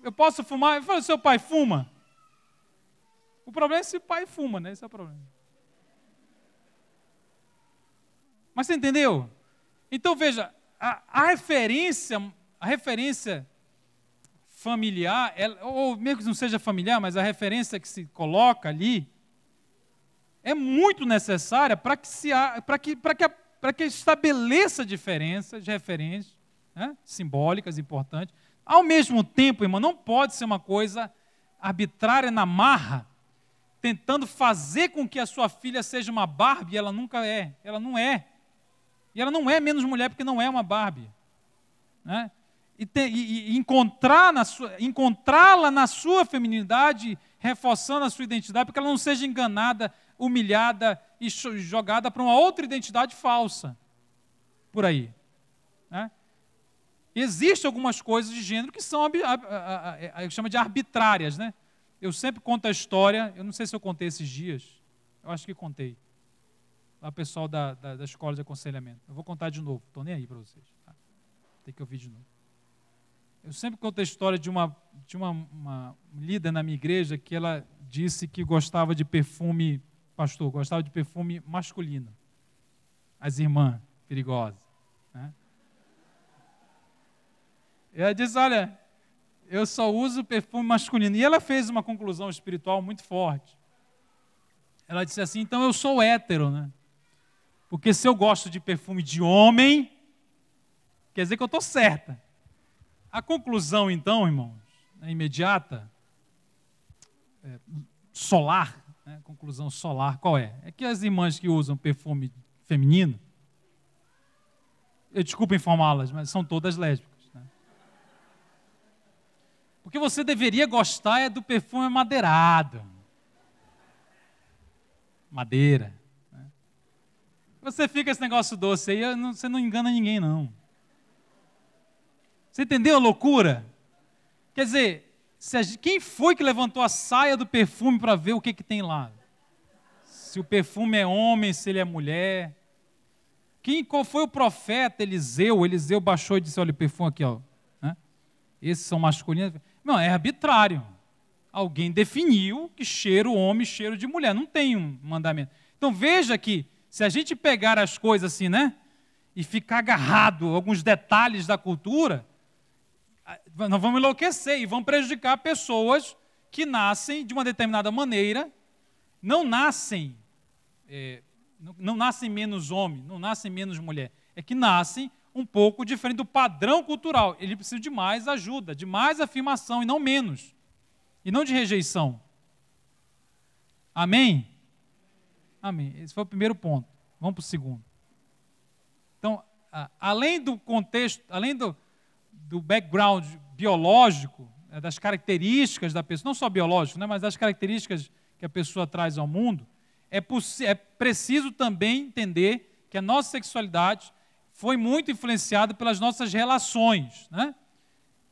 Eu posso fumar? Eu falei, seu pai fuma? O problema é se o pai fuma, né? Esse é o problema. Mas você entendeu? Então, veja, a referência familiar, ou mesmo que não seja familiar, mas a referência que se coloca ali, é muito necessária para que estabeleça diferenças de referências, né, simbólicas, importantes. Ao mesmo tempo, irmão, não pode ser uma coisa arbitrária na marra, tentando fazer com que a sua filha seja uma Barbie, ela nunca é, ela não é. E ela não é menos mulher porque não é uma Barbie. né? E encontrá-la na sua feminilidade, reforçando a sua identidade, para que ela não seja enganada, humilhada e jogada para uma outra identidade falsa por aí, né? Existem algumas coisas de gênero que são, eu chamo de arbitrárias, né? Eu sempre conto a história, eu não sei se eu contei esses dias, eu acho que contei, lá o pessoal da escola de aconselhamento. Eu vou contar de novo, estou nem aí para vocês, tá? Tem que ouvir de novo. Eu sempre conto a história de uma líder na minha igreja que ela disse que gostava de perfume, pastor, gostava de perfume masculino. As irmãs perigosas, né? Ela disse, olha, eu só uso perfume masculino. E ela fez uma conclusão espiritual muito forte. Ela disse assim, então eu sou hétero, né? Porque se eu gosto de perfume de homem, quer dizer que eu estou certa. A conclusão, então, irmãos, imediata, solar, né? Conclusão solar, qual é? É que as irmãs que usam perfume feminino, eu desculpo informá-las, mas são todas lésbicas. Porque você deveria gostar do perfume madeirado. Madeira. Né? Você fica esse negócio doce aí, você não engana ninguém, não. Você entendeu a loucura? Quer dizer, quem foi que levantou a saia do perfume para ver o que tem lá? Se o perfume é homem, se ele é mulher. Qual foi o profeta Eliseu? Eliseu baixou e disse, olha o perfume aqui, ó. Né? Esses são masculinos. Não, é arbitrário. Alguém definiu que cheiro homem, cheiro de mulher. Não tem um mandamento. Então veja que, se a gente pegar as coisas assim, né? E ficar agarrado a alguns detalhes da cultura, nós vamos enlouquecer e vamos prejudicar pessoas que nascem de uma determinada maneira, não nascem menos homem, não nascem menos mulher. É que nascem um pouco diferente do padrão cultural. Ele precisa de mais ajuda, de mais afirmação e não menos. E não de rejeição. Amém? Amém. Esse foi o primeiro ponto. Vamos para o segundo. Então, além do contexto, além do background biológico, das características da pessoa, não só biológico, né, mas das características que a pessoa traz ao mundo, é preciso também entender que a nossa sexualidade foi muito influenciado pelas nossas relações, né?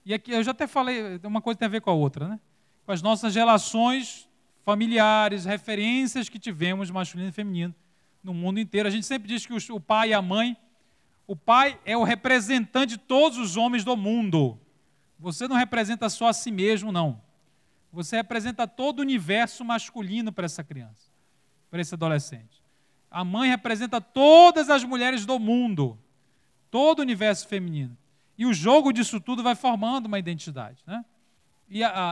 E aqui eu já até falei, uma coisa tem a ver com a outra, né? Com as nossas relações familiares, referências que tivemos masculino e feminino no mundo inteiro. A gente sempre diz que o pai e a mãe, o pai é o representante de todos os homens do mundo. Você não representa só a si mesmo, não. Você representa todo o universo masculino para essa criança, para esse adolescente. A mãe representa todas as mulheres do mundo, todo o universo feminino. E o jogo disso tudo vai formando uma identidade, né?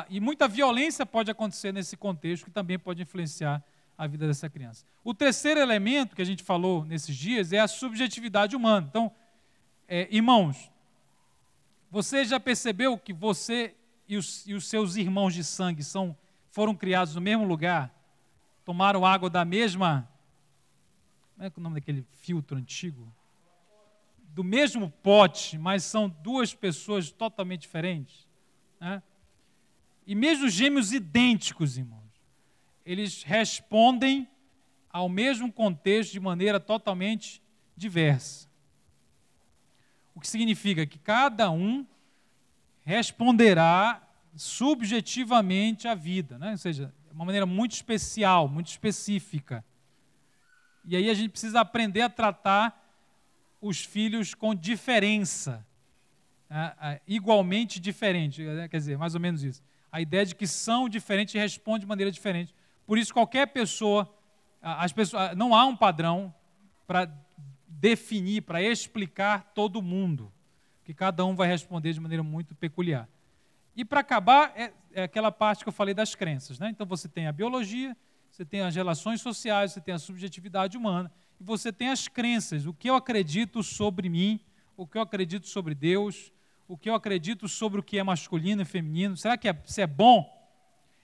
E muita violência pode acontecer nesse contexto, que também pode influenciar a vida dessa criança. O terceiro elemento que a gente falou nesses dias é a subjetividade humana. Então, irmãos, você já percebeu que você e os seus irmãos de sangue foram criados no mesmo lugar? Tomaram água da mesma... Como é o nome daquele filtro antigo? Do mesmo pote, mas são duas pessoas totalmente diferentes, né? E mesmo gêmeos idênticos, irmãos, eles respondem ao mesmo contexto de maneira totalmente diversa. O que significa que cada um responderá subjetivamente à vida, né? Ou seja, de uma maneira muito especial, muito específica. E aí a gente precisa aprender a tratar os filhos com diferença, igualmente diferente, quer dizer, mais ou menos isso. A ideia de que são diferentes e respondem de maneira diferente. Por isso, qualquer pessoa, não há um padrão para definir, para explicar todo mundo, que cada um vai responder de maneira muito peculiar. E para acabar, é aquela parte que eu falei das crenças, né? Então você tem a biologia, você tem as relações sociais, você tem a subjetividade humana, e você tem as crenças, o que eu acredito sobre mim, o que eu acredito sobre Deus, o que eu acredito sobre o que é masculino e feminino. Será que isso é bom?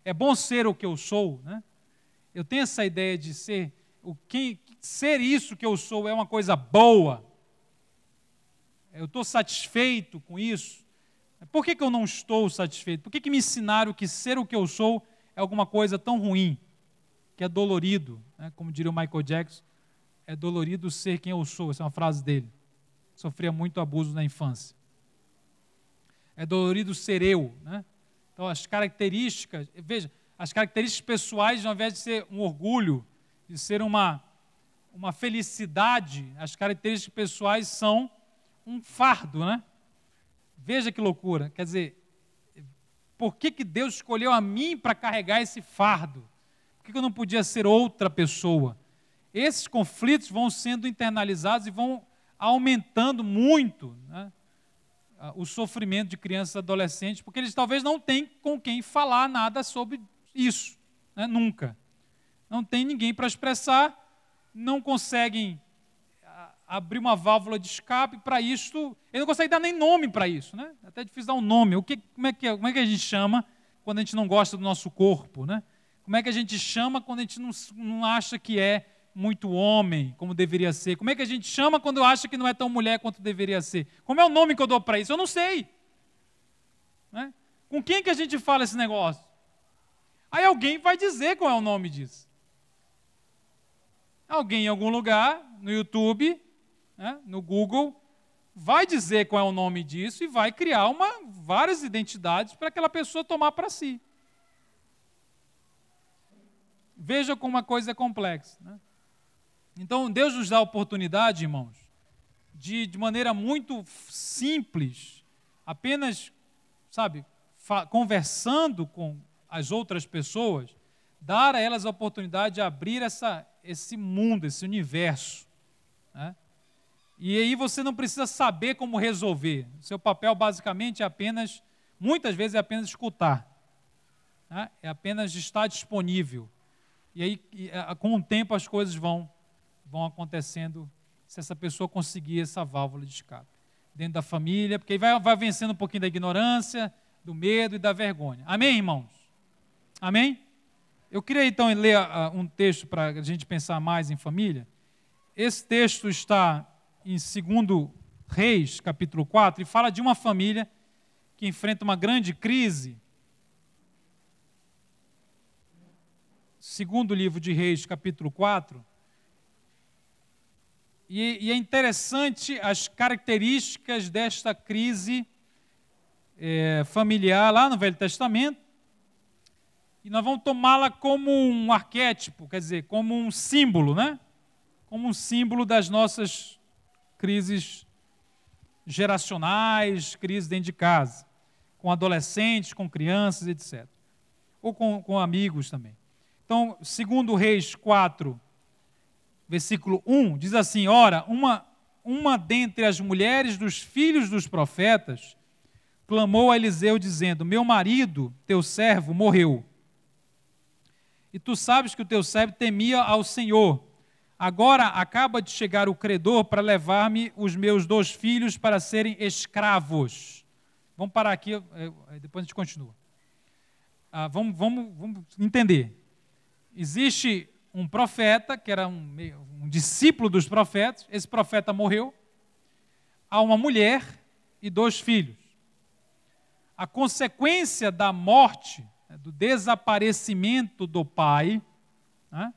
É bom ser o que eu sou, né? Eu tenho essa ideia de ser isso que eu sou é uma coisa boa. eu estou satisfeito com isso? Por que eu não estou satisfeito? Por que me ensinaram que ser o que eu sou é alguma coisa tão ruim, que é dolorido, né? Como diria o Michael Jackson, é dolorido ser quem eu sou. Essa é uma frase dele. Sofria muito abuso na infância. É dolorido ser eu, né? Então, as características, veja, as características pessoais, ao invés de ser um orgulho, de ser uma felicidade, as características pessoais são um fardo, né? Veja que loucura. Quer dizer, por que Deus escolheu a mim para carregar esse fardo? Por que eu não podia ser outra pessoa? Esses conflitos vão sendo internalizados e vão aumentando muito, né, o sofrimento de crianças e adolescentes, porque eles talvez não tenham com quem falar nada sobre isso, né, nunca. Não tem ninguém para expressar, não conseguem abrir uma válvula de escape para isto, ele não consegue dar nem nome para isso, né? É até difícil dar um nome. Como é que a gente chama quando a gente não gosta do nosso corpo, né? Como é que a gente chama quando a gente não acha que é muito homem, como deveria ser? Como é que a gente chama quando acha que não é tão mulher quanto deveria ser? Como é o nome que eu dou para isso? Eu não sei. Né? Com quem que a gente fala esse negócio? Aí alguém vai dizer qual é o nome disso. Alguém em algum lugar, no YouTube, né, no Google, vai dizer qual é o nome disso e vai criar várias identidades para aquela pessoa tomar para si. Veja como a coisa é complexa. Né? Então, Deus nos dá a oportunidade, irmãos, de maneira muito simples, apenas, conversando com as outras pessoas, dar a elas a oportunidade de abrir esse mundo, esse universo. Né? E aí você não precisa saber como resolver. O seu papel, basicamente, muitas vezes, é apenas escutar. Né? É apenas estar disponível. E aí, com o tempo, as coisas vão acontecendo, se essa pessoa conseguir essa válvula de escape. Dentro da família, porque aí vai vencendo um pouquinho da ignorância, do medo e da vergonha. Amém, irmãos? Amém? Eu queria, então, ler um texto para a gente pensar mais em família. Esse texto está em 2 Reis, capítulo 4, e fala de uma família que enfrenta uma grande crise. Segundo livro de Reis, capítulo 4, e é interessante as características desta crise familiar lá no Velho Testamento, e nós vamos tomá-la como um arquétipo, quer dizer, como um símbolo, né? Como um símbolo das nossas crises geracionais, crises dentro de casa, com adolescentes, com crianças, etc. Ou com amigos também. Então, 2 Reis 4, versículo 1, diz assim: ora, uma dentre as mulheres dos filhos dos profetas clamou a Eliseu, dizendo: meu marido, teu servo, morreu. E tu sabes que o teu servo temia ao Senhor. Agora acaba de chegar o credor para levar-me os meus 2 filhos para serem escravos. Vamos parar aqui, depois a gente continua. Vamos entender. Existe um profeta, que era um discípulo dos profetas, esse profeta morreu, há uma mulher e 2 filhos. A consequência da morte, do desaparecimento do pai, né?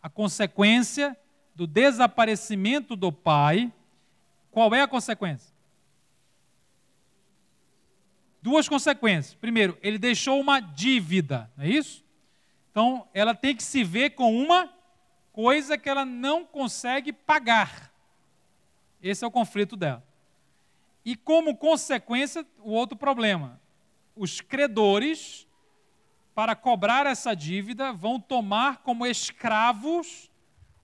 A consequência do desaparecimento do pai, qual é a consequência? 2 consequências. Primeiro, ele deixou uma dívida, não é isso? Então, ela tem que se ver com uma coisa que ela não consegue pagar. Esse é o conflito dela. E como consequência, o outro problema. Os credores, para cobrar essa dívida, vão tomar como escravos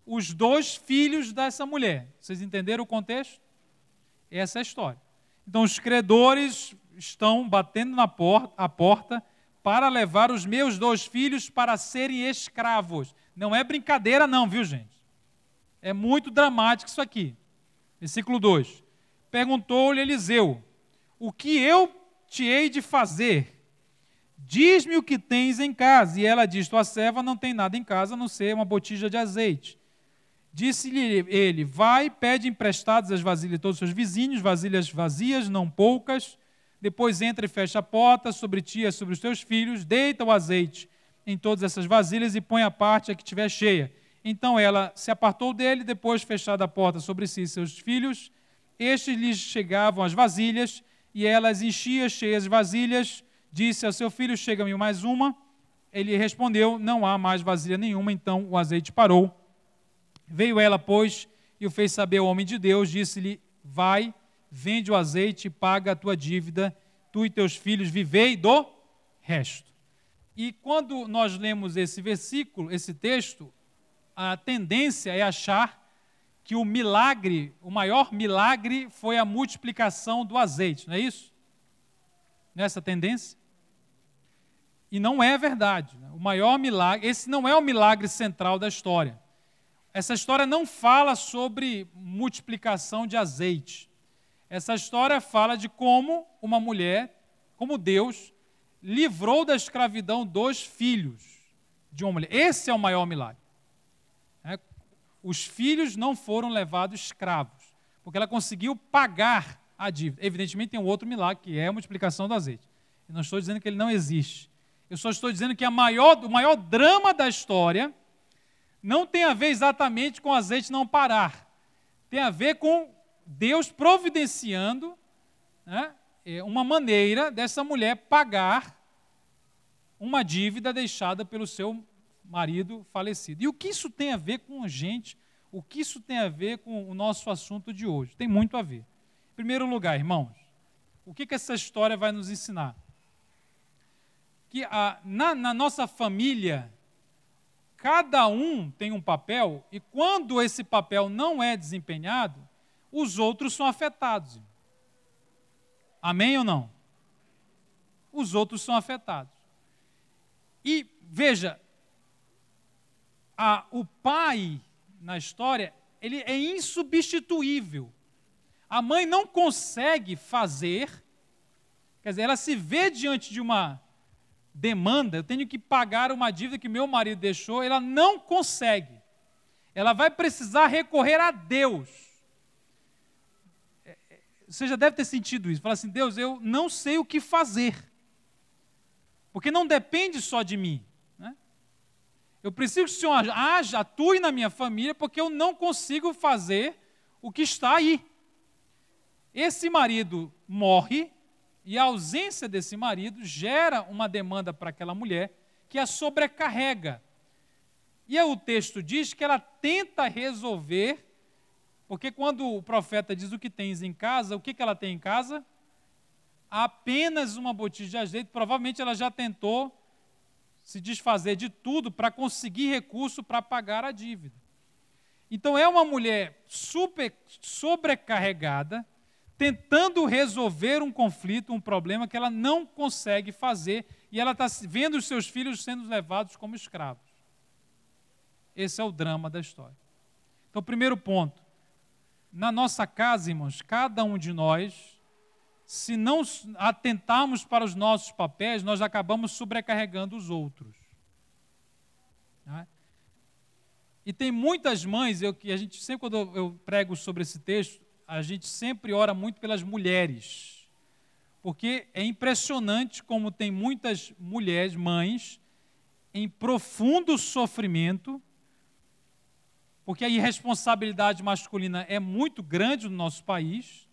os 2 filhos dessa mulher. Vocês entenderam o contexto? Essa é a história. Então, os credores estão batendo a porta para levar os meus 2 filhos para serem escravos. Não é brincadeira não, viu, gente? É muito dramático isso aqui. Versículo 2. Perguntou-lhe Eliseu: o que eu te hei de fazer? Diz-me o que tens em casa. E ela diz: tua serva não tem nada em casa, a não ser uma botija de azeite. Disse-lhe ele: vai, pede emprestadas as vasilhas de todos os seus vizinhos, vasilhas vazias, não poucas. Depois entra e fecha a porta sobre ti e sobre os teus filhos, deita o azeite em todas essas vasilhas e põe à parte a que estiver cheia. Então ela se apartou dele, depois fechada a porta sobre si e seus filhos, estes lhes chegavam as vasilhas, e ela as enchia cheias as vasilhas. Disse ao seu filho: chega-me mais uma. Ele respondeu: não há mais vasilha nenhuma. Então o azeite parou. Veio ela, pois, e o fez saber ao homem de Deus. Disse-lhe: vai, vende o azeite e paga a tua dívida, tu e teus filhos vivei do resto. E quando nós lemos esse versículo, esse texto, a tendência é achar que o milagre, o maior milagre foi a multiplicação do azeite, não é isso? Não é essa a tendência? E não é verdade. O maior milagre, esse não é o milagre central da história. Essa história não fala sobre multiplicação de azeite. Essa história fala de como uma mulher, como Deus, livrou da escravidão 2 filhos de uma mulher. Esse é o maior milagre. Os filhos não foram levados escravos, porque ela conseguiu pagar a dívida. Evidentemente tem um outro milagre, que é a multiplicação do azeite. Eu não estou dizendo que ele não existe. Eu só estou dizendo que o maior drama da história não tem a ver exatamente com o azeite não parar. Tem a ver com Deus providenciando, né, uma maneira dessa mulher pagar uma dívida deixada pelo seu marido falecido. E o que isso tem a ver com a gente? O que isso tem a ver com o nosso assunto de hoje? Tem muito a ver. Em primeiro lugar, irmãos, o que essa história vai nos ensinar? Que na nossa família, cada um tem um papel, e quando esse papel não é desempenhado, os outros são afetados. Amém ou não? Os outros são afetados. E, veja, o pai, na história, ele é insubstituível. A mãe não consegue fazer, quer dizer, ela se vê diante de uma demanda, eu tenho que pagar uma dívida que meu marido deixou, ela não consegue. Ela vai precisar recorrer a Deus. Você já deve ter sentido isso. Fala assim: Deus, eu não sei o que fazer, porque não depende só de mim. Né? Eu preciso que o Senhor atue na minha família, porque eu não consigo fazer o que está aí. Esse marido morre, e a ausência desse marido gera uma demanda para aquela mulher que a sobrecarrega. E o texto diz que ela tenta resolver, porque quando o profeta diz o que tens em casa, o que ela tem em casa? Apenas uma botija de azeite. Provavelmente ela já tentou se desfazer de tudo para conseguir recurso para pagar a dívida. Então é uma mulher super sobrecarregada, tentando resolver um conflito, um problema que ela não consegue fazer, e ela está vendo os seus filhos sendo levados como escravos. Esse é o drama da história. Então, primeiro ponto, na nossa casa, irmãos, cada um de nós, se não atentarmos para os nossos papéis, nós acabamos sobrecarregando os outros. Né? E tem muitas mães, que a gente sempre, quando eu prego sobre esse texto, a gente sempre ora muito pelas mulheres, porque é impressionante como tem muitas mulheres, mães, em profundo sofrimento, porque a irresponsabilidade masculina é muito grande no nosso país,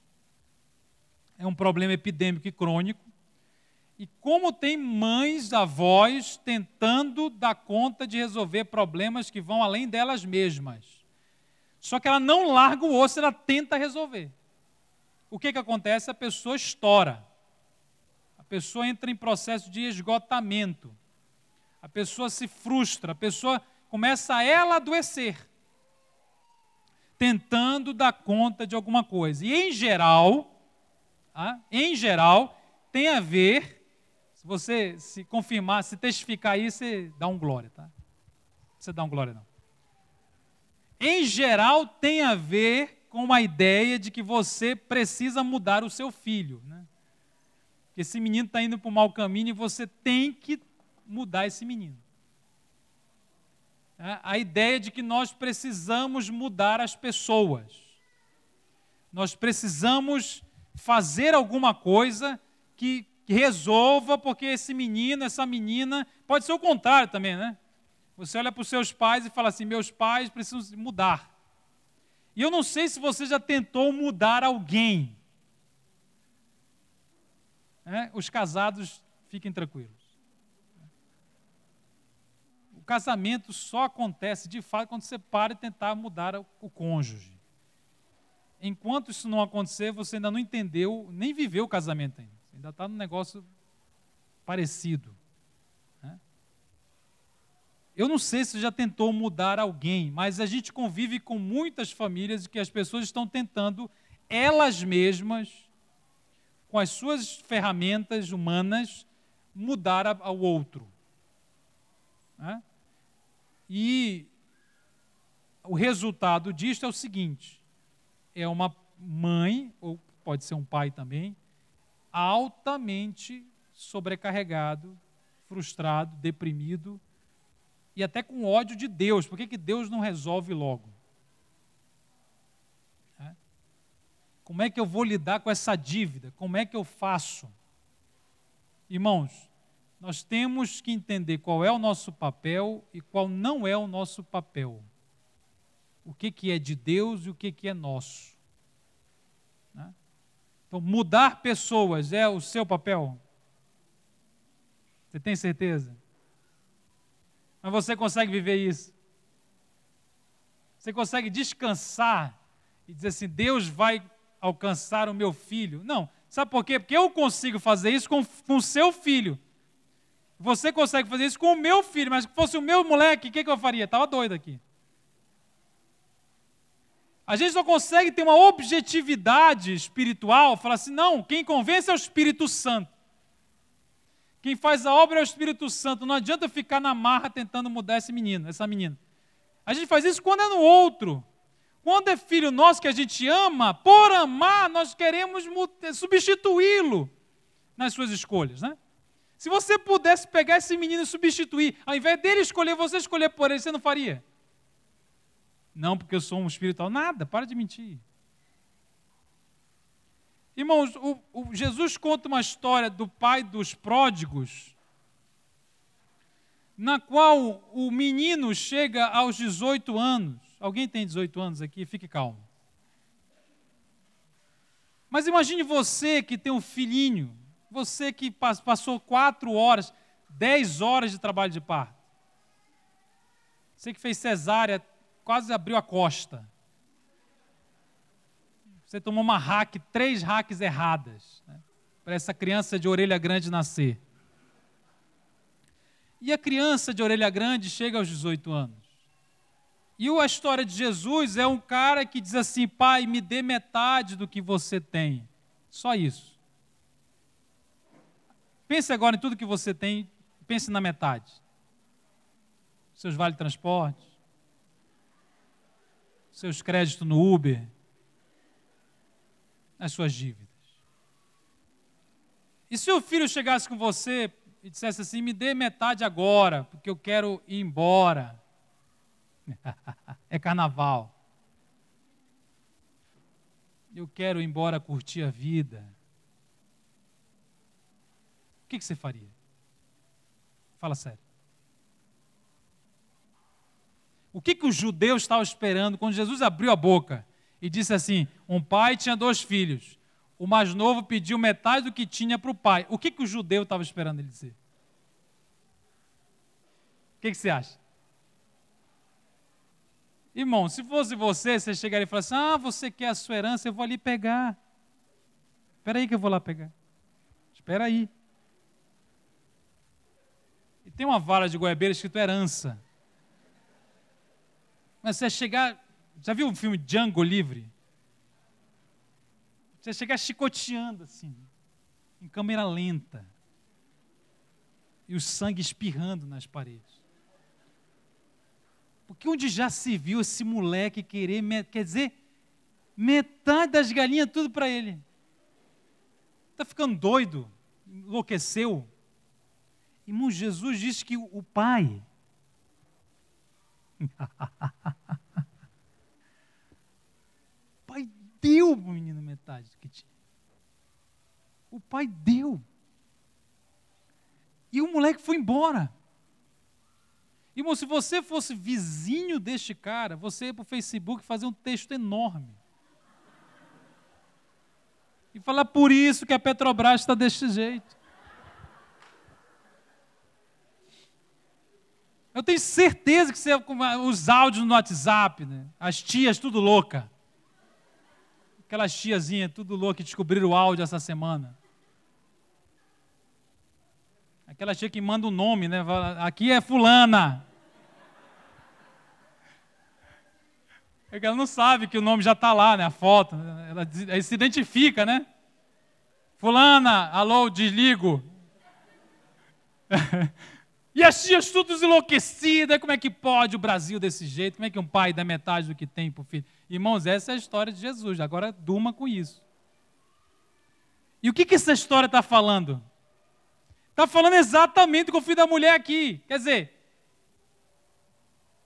é um problema epidêmico e crônico, e como tem mães, avós, tentando dar conta de resolver problemas que vão além delas mesmas. Só que ela não larga o osso, ela tenta resolver. O que acontece? A pessoa estoura. A pessoa entra em processo de esgotamento. A pessoa se frustra, a pessoa começa a ela adoecer, tentando dar conta de alguma coisa. E em geral, tem a ver, se você se confirmar, se testificar isso, você dá um glória, tá? Você dá um glória não. Em geral, tem a ver com a ideia de que você precisa mudar o seu filho. Né? Que esse menino está indo para o mau caminho e você tem que mudar esse menino. A ideia de que nós precisamos mudar as pessoas. Nós precisamos fazer alguma coisa que resolva, porque esse menino, essa menina, pode ser o contrário também, né? Você olha para os seus pais e fala assim, meus pais precisam mudar. E eu não sei se você já tentou mudar alguém. Os casados, fiquem tranquilos. O casamento só acontece, de fato, quando você para de tentar mudar o cônjuge. Enquanto isso não acontecer, você ainda não entendeu, nem viveu o casamento ainda. Você ainda está num negócio parecido. Eu não sei se você já tentou mudar alguém, mas a gente convive com muitas famílias que as pessoas estão tentando, elas mesmas, com as suas ferramentas humanas, mudar ao outro. E o resultado disto é o seguinte, é uma mãe, ou pode ser um pai também, altamente sobrecarregado, frustrado, deprimido, e até com ódio de Deus. Por que Deus não resolve logo? Como é que eu vou lidar com essa dívida? Como é que eu faço? Irmãos, nós temos que entender qual é o nosso papel e qual não é o nosso papel. O que é de Deus e o que é nosso. Então, mudar pessoas é o seu papel? Você tem certeza? Mas você consegue viver isso? Você consegue descansar e dizer assim, Deus vai alcançar o meu filho? Não. Sabe por quê? Porque eu consigo fazer isso com o seu filho. Você consegue fazer isso com o meu filho, mas se fosse o meu moleque, o que eu faria? Estava doido aqui. A gente só consegue ter uma objetividade espiritual, falar assim, não, quem convence é o Espírito Santo. Quem faz a obra é o Espírito Santo. Não adianta ficar na marra tentando mudar esse menino, essa menina. A gente faz isso quando é no outro. Quando é filho nosso que a gente ama, por amar, nós queremos substituí-lo nas suas escolhas, né? Se você pudesse pegar esse menino e substituir, ao invés dele escolher, você escolher por ele, você não faria? Não, porque eu sou um espiritual. Nada, para de mentir. Irmãos, Jesus conta uma história do pai dos pródigos, na qual o menino chega aos 18 anos. Alguém tem 18 anos aqui? Fique calmo. Mas imagine você que tem um filhinho, você que passou 4 horas, 10 horas de trabalho de parto. Você que fez cesárea, quase abriu a costa. Você tomou uma 3 hacks erradas, né, para essa criança de orelha grande nascer. E a criança de orelha grande chega aos 18 anos. E a história de Jesus é um cara que diz assim, pai, me dê metade do que você tem. Só isso. Pense agora em tudo que você tem, pense na metade. Seus vale-transporte, seus créditos no Uber, as suas dívidas. E se o filho chegasse com você e dissesse assim, me dê metade agora, porque eu quero ir embora. É carnaval. Eu quero ir embora curtir a vida. O que você faria? Fala sério. O que os judeus estavam esperando quando Jesus abriu a boca e disse assim, um pai tinha 2 filhos, o mais novo pediu metade do que tinha para o pai. O que o judeu estava esperando ele dizer? O que você acha? Irmão, se fosse você chegaria e falasse assim, você quer a sua herança, eu vou ali pegar. Espera aí que eu vou lá pegar. Espera aí. E tem uma vara de goiabeira escrito herança. Mas você chegar... Já viu o filme Django Livre? Você chegar chicoteando assim, em câmera lenta. E o sangue espirrando nas paredes. Porque onde já se viu esse moleque querer, quer dizer, metade das galinhas tudo para ele. Está ficando doido? Enlouqueceu? Irmão, Jesus disse que o pai O pai deu para o menino metade do que tinha. O pai deu. E o moleque foi embora. Irmão, se você fosse vizinho deste cara, você ia para o Facebook fazer um texto enorme. E falar por isso que a Petrobras está deste jeito. Eu tenho certeza que você, os áudios no WhatsApp, né? As tias tudo louca. Aquelas tiazinhas tudo louca que descobriram o áudio essa semana. Aquela tia que manda o nome, né? Aqui é fulana. É que ela não sabe que o nome já está lá, né? A foto. Ela se identifica, né? Fulana, alô, desligo. E as tias tudo enlouquecidas. Como é que pode o Brasil desse jeito? Como é que um pai dá metade do que tem para o filho? Irmãos, essa é a história de Jesus. Agora durma com isso. E o que essa história está falando? Está falando exatamente com o filho da mulher aqui. Quer dizer,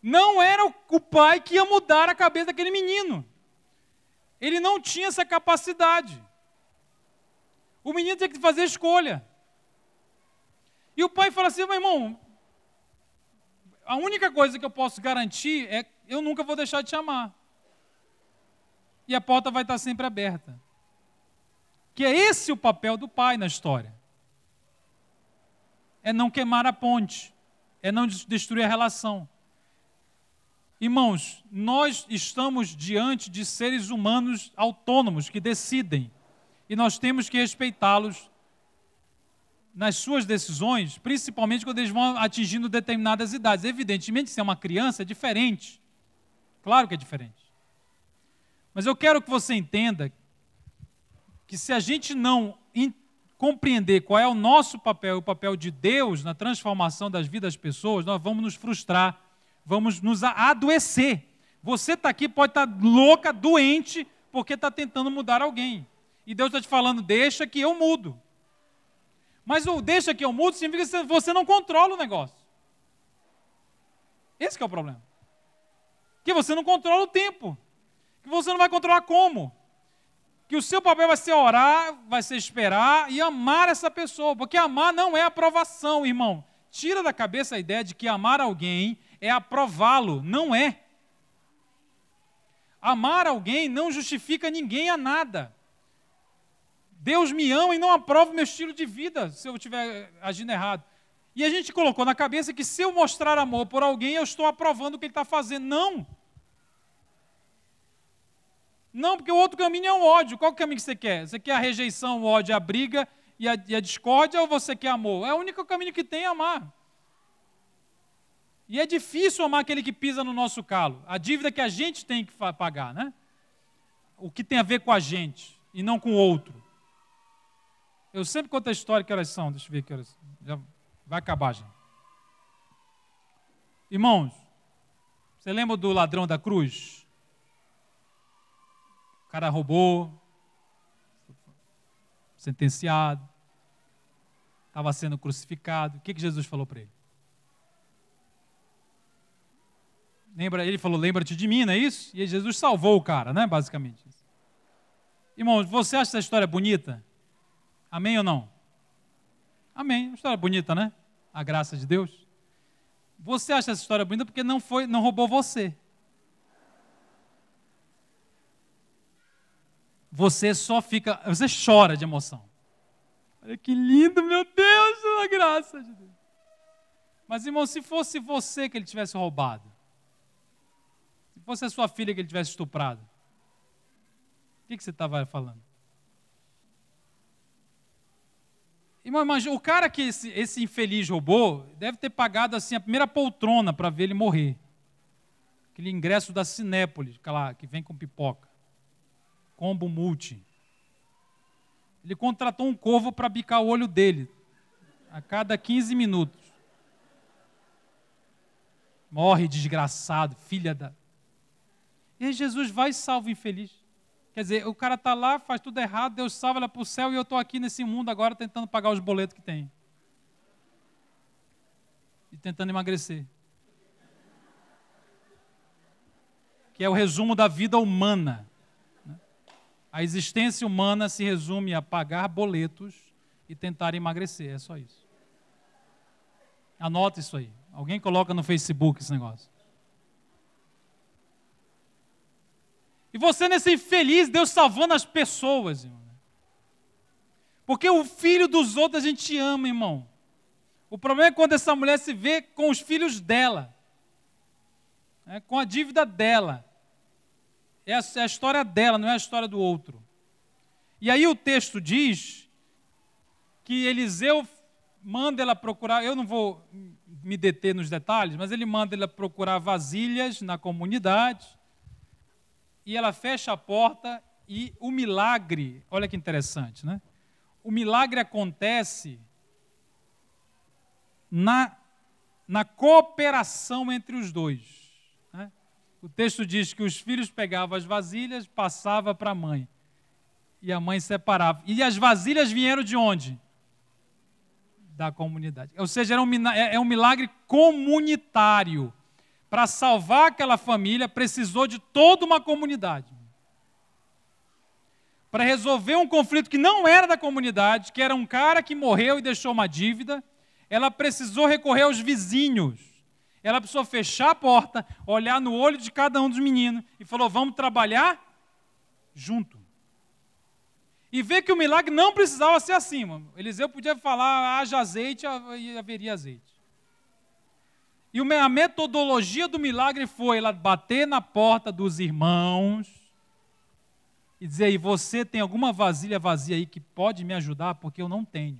não era o pai que ia mudar a cabeça daquele menino. Ele não tinha essa capacidade. O menino tinha que fazer escolha. E o pai fala assim, meu irmão, a única coisa que eu posso garantir é que eu nunca vou deixar de te amar. E a porta vai estar sempre aberta. Que é esse o papel do pai na história. É não queimar a ponte. É não destruir a relação. Irmãos, nós estamos diante de seres humanos autônomos que decidem. E nós temos que respeitá-los nas suas decisões, principalmente quando eles vão atingindo determinadas idades. Evidentemente, se é uma criança, é diferente. Claro que é diferente. Mas eu quero que você entenda que se a gente não compreender qual é o nosso papel, o papel de Deus na transformação das vidas das pessoas, nós vamos nos frustrar, vamos nos adoecer. Você está aqui, pode estar louca, doente, porque está tentando mudar alguém. E Deus está te falando, deixa que eu mudo. Mas o deixa que eu mudo significa que você não controla o negócio. Esse que é o problema. Que você não controla o tempo. Que você não vai controlar como. Que o seu papel vai ser orar, vai ser esperar e amar essa pessoa. Porque amar não é aprovação, irmão. Tira da cabeça a ideia de que amar alguém é aprová-lo. Não é. Amar alguém não justifica ninguém a nada. Deus me ama e não aprova o meu estilo de vida, se eu estiver agindo errado. E a gente colocou na cabeça que se eu mostrar amor por alguém, eu estou aprovando o que ele está fazendo. Não. Não, porque o outro caminho é o ódio. Qual caminho que você quer? Você quer a rejeição, o ódio, a briga e a discórdia, ou você quer amor? É o único caminho que tem, amar. E é difícil amar aquele que pisa no nosso calo. A dívida que a gente tem que pagar, né? O que tem a ver com a gente e não com o outro. Eu sempre conto a história, que horas são? Deixa eu ver que horas. Já vai acabar, gente. Irmãos, você lembra do ladrão da cruz? O cara roubou, sentenciado, estava sendo crucificado. O que Jesus falou para ele? Ele falou, lembra-te de mim, não é isso? E Jesus salvou o cara, né? Basicamente. Irmãos, você acha essa história bonita? Amém ou não? Amém. Uma história bonita, né? A graça de Deus. Você acha essa história bonita porque não roubou você. Você chora de emoção. Olha que lindo, meu Deus, a graça de Deus. Mas, irmão, se fosse você que ele tivesse roubado, se fosse a sua filha que ele tivesse estuprado, o que você estava falando? Irmão, imagina, o cara que esse infeliz roubou deve ter pagado assim a primeira poltrona para ver ele morrer. Aquele ingresso da Cinépolis, que vem com pipoca. Combo multi. Ele contratou um corvo para bicar o olho dele a cada 15 minutos. Morre desgraçado, filha da... E aí Jesus vai e salva o infeliz. Quer dizer, o cara está lá, faz tudo errado, Deus salva ela para o céu e eu estou aqui nesse mundo agora tentando pagar os boletos que tem. E tentando emagrecer. que é o resumo da vida humana. A existência humana se resume a pagar boletos e tentar emagrecer, é só isso. Anota isso aí. Alguém coloca no Facebook esse negócio. E você nesse infeliz, Deus salvando as pessoas, irmão. Porque o filho dos outros a gente ama, irmão. O problema é quando essa mulher se vê com os filhos dela, com a dívida dela. É a história dela, não é a história do outro. E aí o texto diz que Eliseu manda ela procurar, eu não vou me deter nos detalhes, mas ele manda ela procurar vasilhas na comunidade, e ela fecha a porta, e o milagre, olha que interessante, né? O milagre acontece na cooperação entre os dois. Né? O texto diz que os filhos pegavam as vasilhas, passavam para a mãe, e a mãe separava. E as vasilhas vieram de onde? Da comunidade. Ou seja, é um milagre comunitário. Para salvar aquela família, precisou de toda uma comunidade. Para resolver um conflito que não era da comunidade, que era um cara que morreu e deixou uma dívida, ela precisou recorrer aos vizinhos. Ela precisou fechar a porta, olhar no olho de cada um dos meninos e falou, vamos trabalhar junto. E ver que o milagre não precisava ser assim, mano. Eliseu podia falar, haja azeite, e haveria azeite. E a metodologia do milagre foi ela bater na porta dos irmãos e dizer aí, você tem alguma vasilha vazia aí que pode me ajudar? Porque eu não tenho.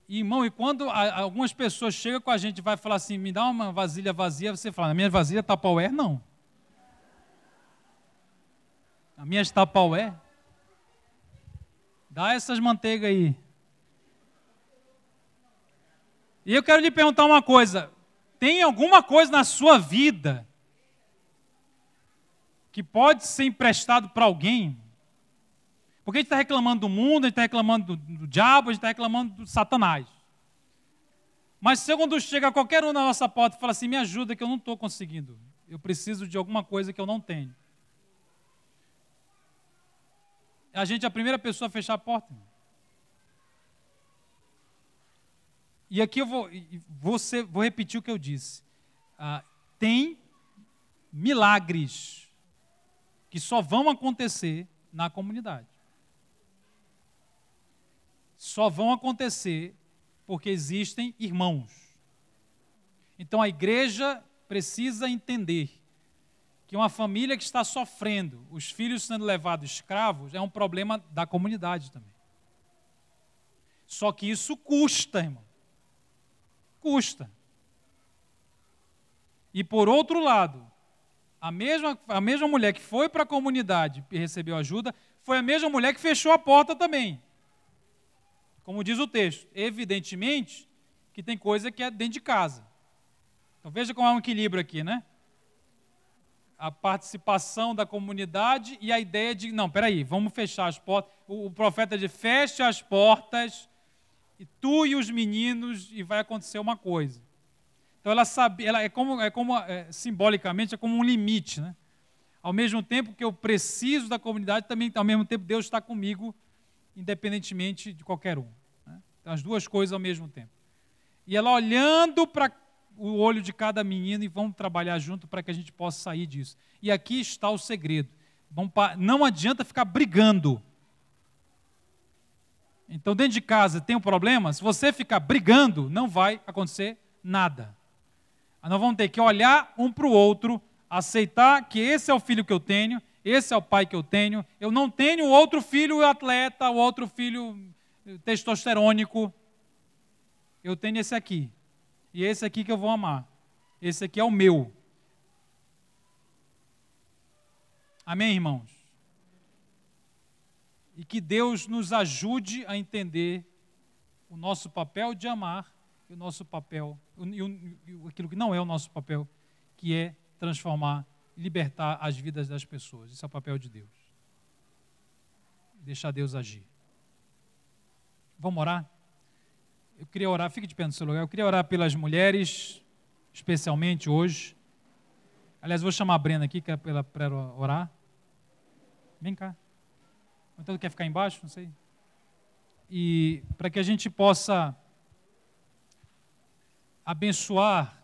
E, irmão, e quando algumas pessoas chegam com a gente e vai falar assim, me dá uma vasilha vazia, você fala, na minha vasilha Tupperware, não. A minha Tupperware, dá essas manteigas aí. E eu quero lhe perguntar uma coisa, tem alguma coisa na sua vida que pode ser emprestado para alguém? Porque a gente está reclamando do mundo, a gente está reclamando do diabo, a gente está reclamando do Satanás. Mas se quando chega qualquer um na nossa porta e fala assim, me ajuda que eu não estou conseguindo, eu preciso de alguma coisa que eu não tenho. A gente é a primeira pessoa a fechar a porta. E aqui eu vou repetir o que eu disse. Tem milagres que só vão acontecer na comunidade. Só vão acontecer porque existem irmãos. Então a igreja precisa entender que uma família que está sofrendo, os filhos sendo levados escravos, é um problema da comunidade também. Só que isso custa, irmão. Custa. E por outro lado, a mesma mulher que foi para a comunidade e recebeu ajuda, foi a mesma mulher que fechou a porta também. Como diz o texto, evidentemente que tem coisa que é dentro de casa. Então veja como há um equilíbrio aqui, né? A participação da comunidade e a ideia de, não, peraí, vamos fechar as portas. O profeta diz, feche as portas, e tu e os meninos, e vai acontecer uma coisa. Então ela sabe, simbolicamente, é como um limite, né? Ao mesmo tempo que eu preciso da comunidade, também, ao mesmo tempo, Deus está comigo, independentemente de qualquer um. Né? Então, as duas coisas ao mesmo tempo. E ela olhando para o olho de cada menino e vamos trabalhar junto para que a gente possa sair disso. E aqui está o segredo. Não adianta ficar brigando. Então, dentro de casa tem um problema, se você ficar brigando, não vai acontecer nada. Nós vamos ter que olhar um para o outro, aceitar que esse é o filho que eu tenho, esse é o pai que eu tenho, eu não tenho outro filho atleta, o outro filho testosterônico, eu tenho esse aqui. E esse aqui que eu vou amar. Esse aqui é o meu. Amém, irmãos? E que Deus nos ajude a entender o nosso papel de amar e o nosso papel, aquilo que não é o nosso papel, que é transformar, libertar as vidas das pessoas. Esse é o papel de Deus. Deixar Deus agir. Vamos orar? Eu queria orar, fique de pé no seu lugar, eu queria orar pelas mulheres especialmente hoje. Aliás, vou chamar a Brena aqui, que é para orar. Vem cá. Então, quer ficar embaixo? Não sei. E para que a gente possa abençoar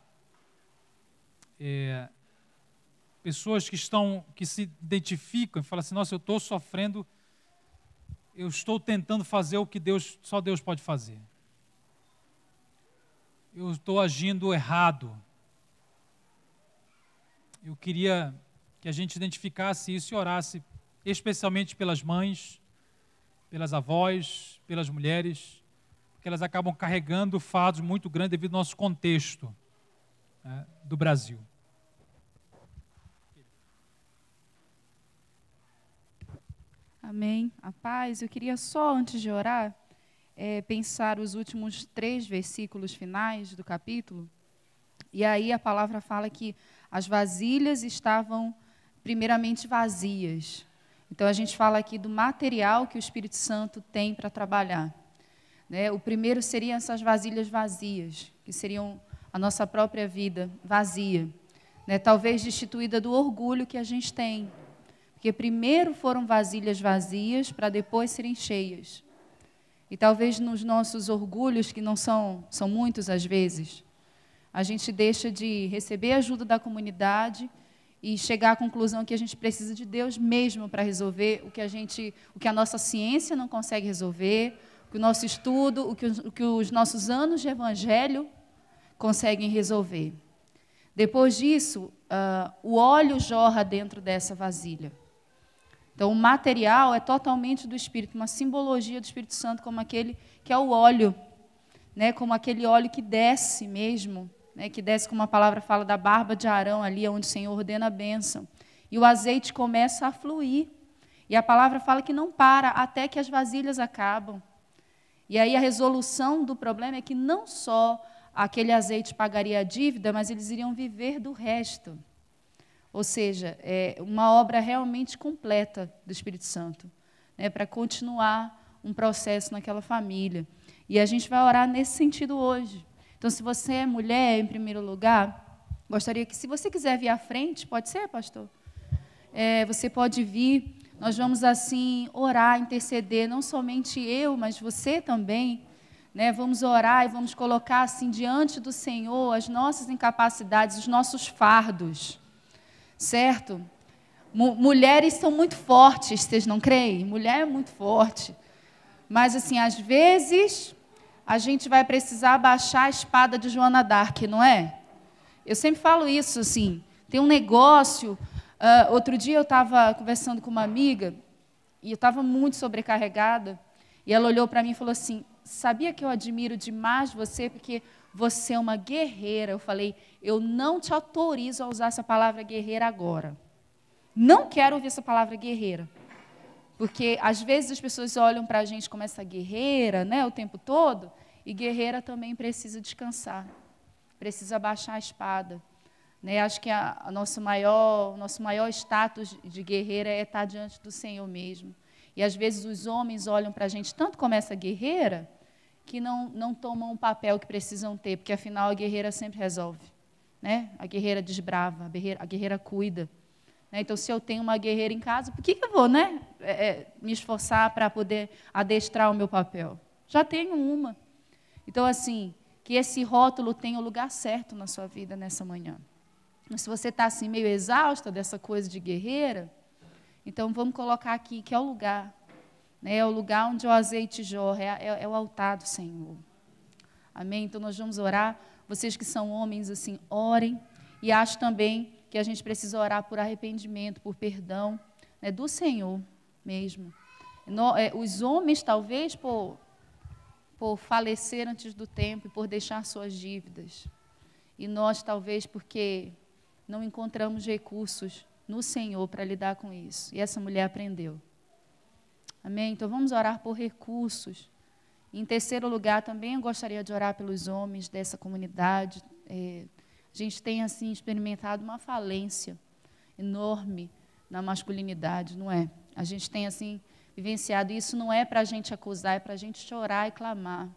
pessoas que se identificam e falam assim, nossa, eu estou sofrendo, eu estou tentando fazer o que só Deus pode fazer. Eu estou agindo errado. Eu queria que a gente identificasse isso e orasse, especialmente pelas mães, pelas avós, pelas mulheres, porque elas acabam carregando fardos muito grandes devido ao nosso contexto, né, do Brasil. Amém. A paz. Eu queria só, antes de orar, pensar os últimos 3 versículos finais do capítulo. E aí a palavra fala que as vasilhas estavam primeiramente vazias. Então a gente fala aqui do material que o Espírito Santo tem para trabalhar. Né? O primeiro seriam essas vasilhas vazias, que seriam a nossa própria vida vazia. Né? Talvez destituída do orgulho que a gente tem. Porque primeiro foram vasilhas vazias para depois serem cheias. E talvez nos nossos orgulhos, que não são muitos às vezes, a gente deixa de receber a ajuda da comunidade e chegar à conclusão que a gente precisa de Deus mesmo para resolver o que a nossa ciência não consegue resolver, o que o nosso estudo, o que os nossos anos de evangelho conseguem resolver. Depois disso, o óleo jorra dentro dessa vasilha. Então, o material é totalmente do Espírito, uma simbologia do Espírito Santo, como aquele que é o óleo, né, como aquele óleo que desce mesmo, né, que desce, como a palavra fala, da barba de Arão, ali onde o Senhor ordena a bênção. E o azeite começa a fluir. E a palavra fala que não para até que as vasilhas acabam. E aí a resolução do problema é que não só aquele azeite pagaria a dívida, mas eles iriam viver do resto. Ou seja, é uma obra realmente completa do Espírito Santo, né, para continuar um processo naquela família. E a gente vai orar nesse sentido hoje. Então, se você é mulher, em primeiro lugar, gostaria que, se você quiser vir à frente, pode ser, pastor? Você pode vir. Nós vamos, assim, orar, interceder, não somente eu, mas você também. Né? Vamos orar e vamos colocar, assim, diante do Senhor as nossas incapacidades, os nossos fardos. Certo? Mulheres são muito fortes, vocês não creem? Mulher é muito forte. Mas, assim, às vezes, a gente vai precisar baixar a espada de Joana d'Arc, não é? Eu sempre falo isso, assim. Tem um negócio... outro dia eu estava conversando com uma amiga, e eu estava muito sobrecarregada, e ela olhou para mim e falou assim, sabia que eu admiro demais você, porque você é uma guerreira. Eu falei, eu não te autorizo a usar essa palavra guerreira agora. Não quero ouvir essa palavra guerreira. Porque, às vezes, as pessoas olham para a gente como essa guerreira, né, o tempo todo, e guerreira também precisa descansar, precisa baixar a espada. Né? Acho que o nosso maior status de guerreira é estar diante do Senhor mesmo. E, às vezes, os homens olham para a gente tanto como essa guerreira, que não tomam o papel que precisam ter, porque, afinal, a guerreira sempre resolve. Né? A guerreira desbrava, a guerreira cuida. Né? Então, se eu tenho uma guerreira em casa, por que eu vou, né, me esforçar para poder adestrar o meu papel? Já tenho uma. Então, assim, que esse rótulo tenha o lugar certo na sua vida nessa manhã. Mas se você está assim, meio exausta dessa coisa de guerreira, então vamos colocar aqui que é o lugar. Né? É o lugar onde o azeite jorra, é o altar do Senhor. Amém? Então nós vamos orar. Vocês que são homens, assim, orem. E acho também que a gente precisa orar por arrependimento, por perdão, né, do Senhor mesmo. Os homens, talvez, por falecer antes do tempo e por deixar suas dívidas. E nós, talvez, porque não encontramos recursos no Senhor para lidar com isso. E essa mulher aprendeu. Amém? Então, vamos orar por recursos. Em terceiro lugar, também eu gostaria de orar pelos homens dessa comunidade. A gente tem, assim, experimentado uma falência enorme na masculinidade, não é? A gente tem, assim, vivenciado isso. Não é para a gente acusar, é para a gente chorar e clamar.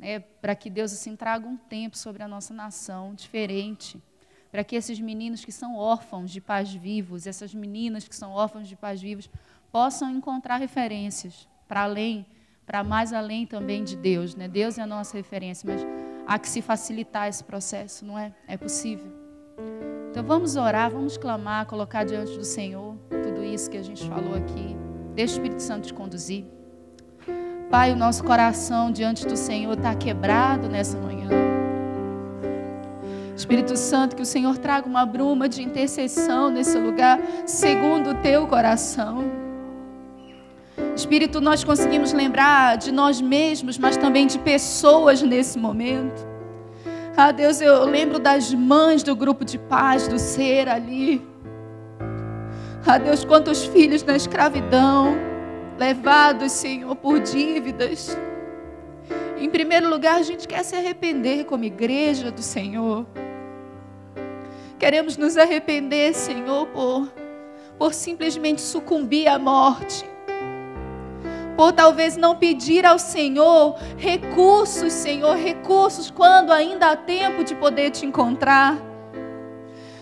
né, para que Deus assim traga um tempo sobre a nossa nação diferente, para que esses meninos que são órfãos de pais vivos, essas meninas que são órfãos de pais vivos, possam encontrar referências para mais além também de Deus, né? Deus é a nossa referência, mas há que se facilitar esse processo, não é? É possível. Então vamos orar, vamos clamar, colocar diante do Senhor tudo isso que a gente falou aqui. Deixa o Espírito Santo te conduzir. Pai, o nosso coração diante do Senhor está quebrado nessa manhã. Espírito Santo, que o Senhor traga uma bruma de intercessão nesse lugar, segundo o teu coração. Espírito, nós conseguimos lembrar de nós mesmos, mas também de pessoas nesse momento. Ah, Deus, eu lembro das mães do grupo de paz, do ser ali. Ah, Deus, quantos filhos na escravidão, levados, Senhor, por dívidas. Em primeiro lugar, a gente quer se arrepender como igreja do Senhor. Queremos nos arrepender, Senhor, por simplesmente sucumbir à morte. Por talvez não pedir ao Senhor recursos, Senhor, recursos quando ainda há tempo de poder te encontrar.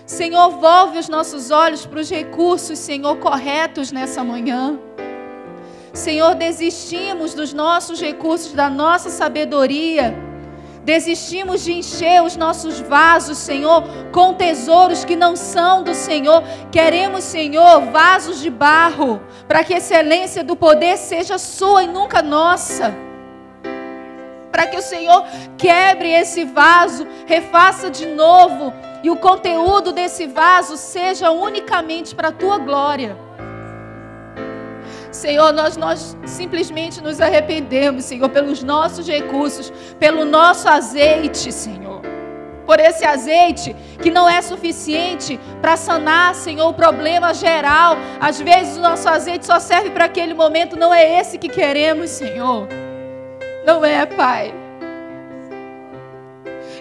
Senhor, volve os nossos olhos para os recursos, Senhor, corretos nessa manhã. Senhor, desistimos dos nossos recursos, da nossa sabedoria. Desistimos de encher os nossos vasos, Senhor, com tesouros que não são do Senhor. Queremos, Senhor, vasos de barro, para que a excelência do poder seja sua e nunca nossa. Para que o Senhor quebre esse vaso, refaça de novo, e o conteúdo desse vaso seja unicamente para a tua glória. Senhor, nós simplesmente nos arrependemos, Senhor, pelos nossos recursos, pelo nosso azeite, Senhor. Por esse azeite que não é suficiente para sanar, Senhor, o problema geral. Às vezes o nosso azeite só serve para aquele momento, não é esse que queremos, Senhor. Não é, Pai.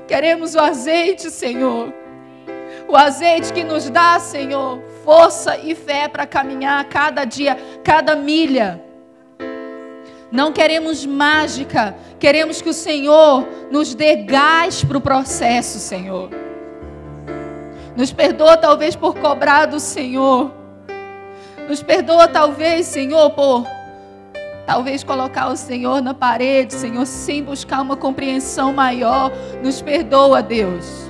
Queremos o azeite, Senhor. O azeite que nos dá, Senhor, força e fé para caminhar cada dia, cada milha. Não queremos mágica, queremos que o Senhor nos dê gás para o processo, Senhor. Nos perdoa talvez por cobrar do Senhor. Nos perdoa talvez, Senhor, por talvez colocar o Senhor na parede, Senhor, sem buscar uma compreensão maior. Nos perdoa, Deus.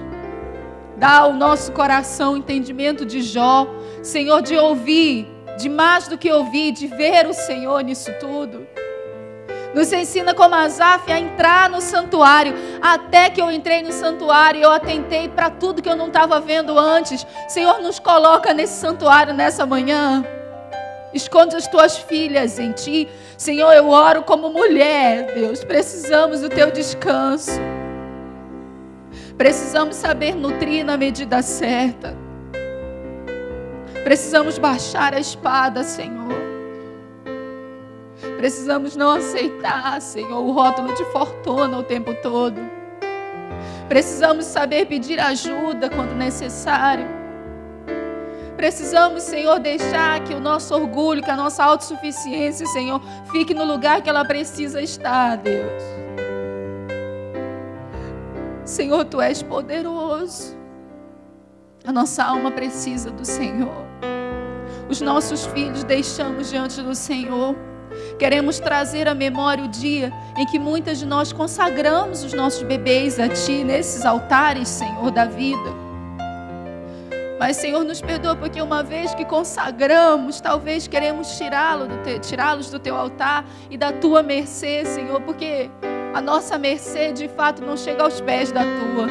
Dá ao nosso coração o entendimento de Jó, Senhor, de ouvir, de mais do que ouvir, de ver o Senhor nisso tudo. Nos ensina como Asaf a entrar no santuário. Até que eu entrei no santuário, eu atentei para tudo que eu não estava vendo antes. Senhor, nos coloca nesse santuário nessa manhã. Esconde as tuas filhas em ti. Senhor, eu oro como mulher, Deus. Precisamos do teu descanso. Precisamos saber nutrir na medida certa. Precisamos baixar a espada, Senhor. Precisamos não aceitar, Senhor, o rótulo de fortuna o tempo todo. Precisamos saber pedir ajuda quando necessário. Precisamos, Senhor, deixar que o nosso orgulho, que a nossa autossuficiência, Senhor, fique no lugar que ela precisa estar, Deus. Senhor, Tu és poderoso. A nossa alma precisa do Senhor. Os nossos filhos deixamos diante do Senhor. Queremos trazer à memória o dia em que muitas de nós consagramos os nossos bebês a Ti, nesses altares, Senhor, da vida. Mas, Senhor, nos perdoa porque uma vez que consagramos, talvez queremos tirá-los do Teu altar e da Tua mercê, Senhor, porque a nossa mercê, de fato, não chega aos pés da Tua.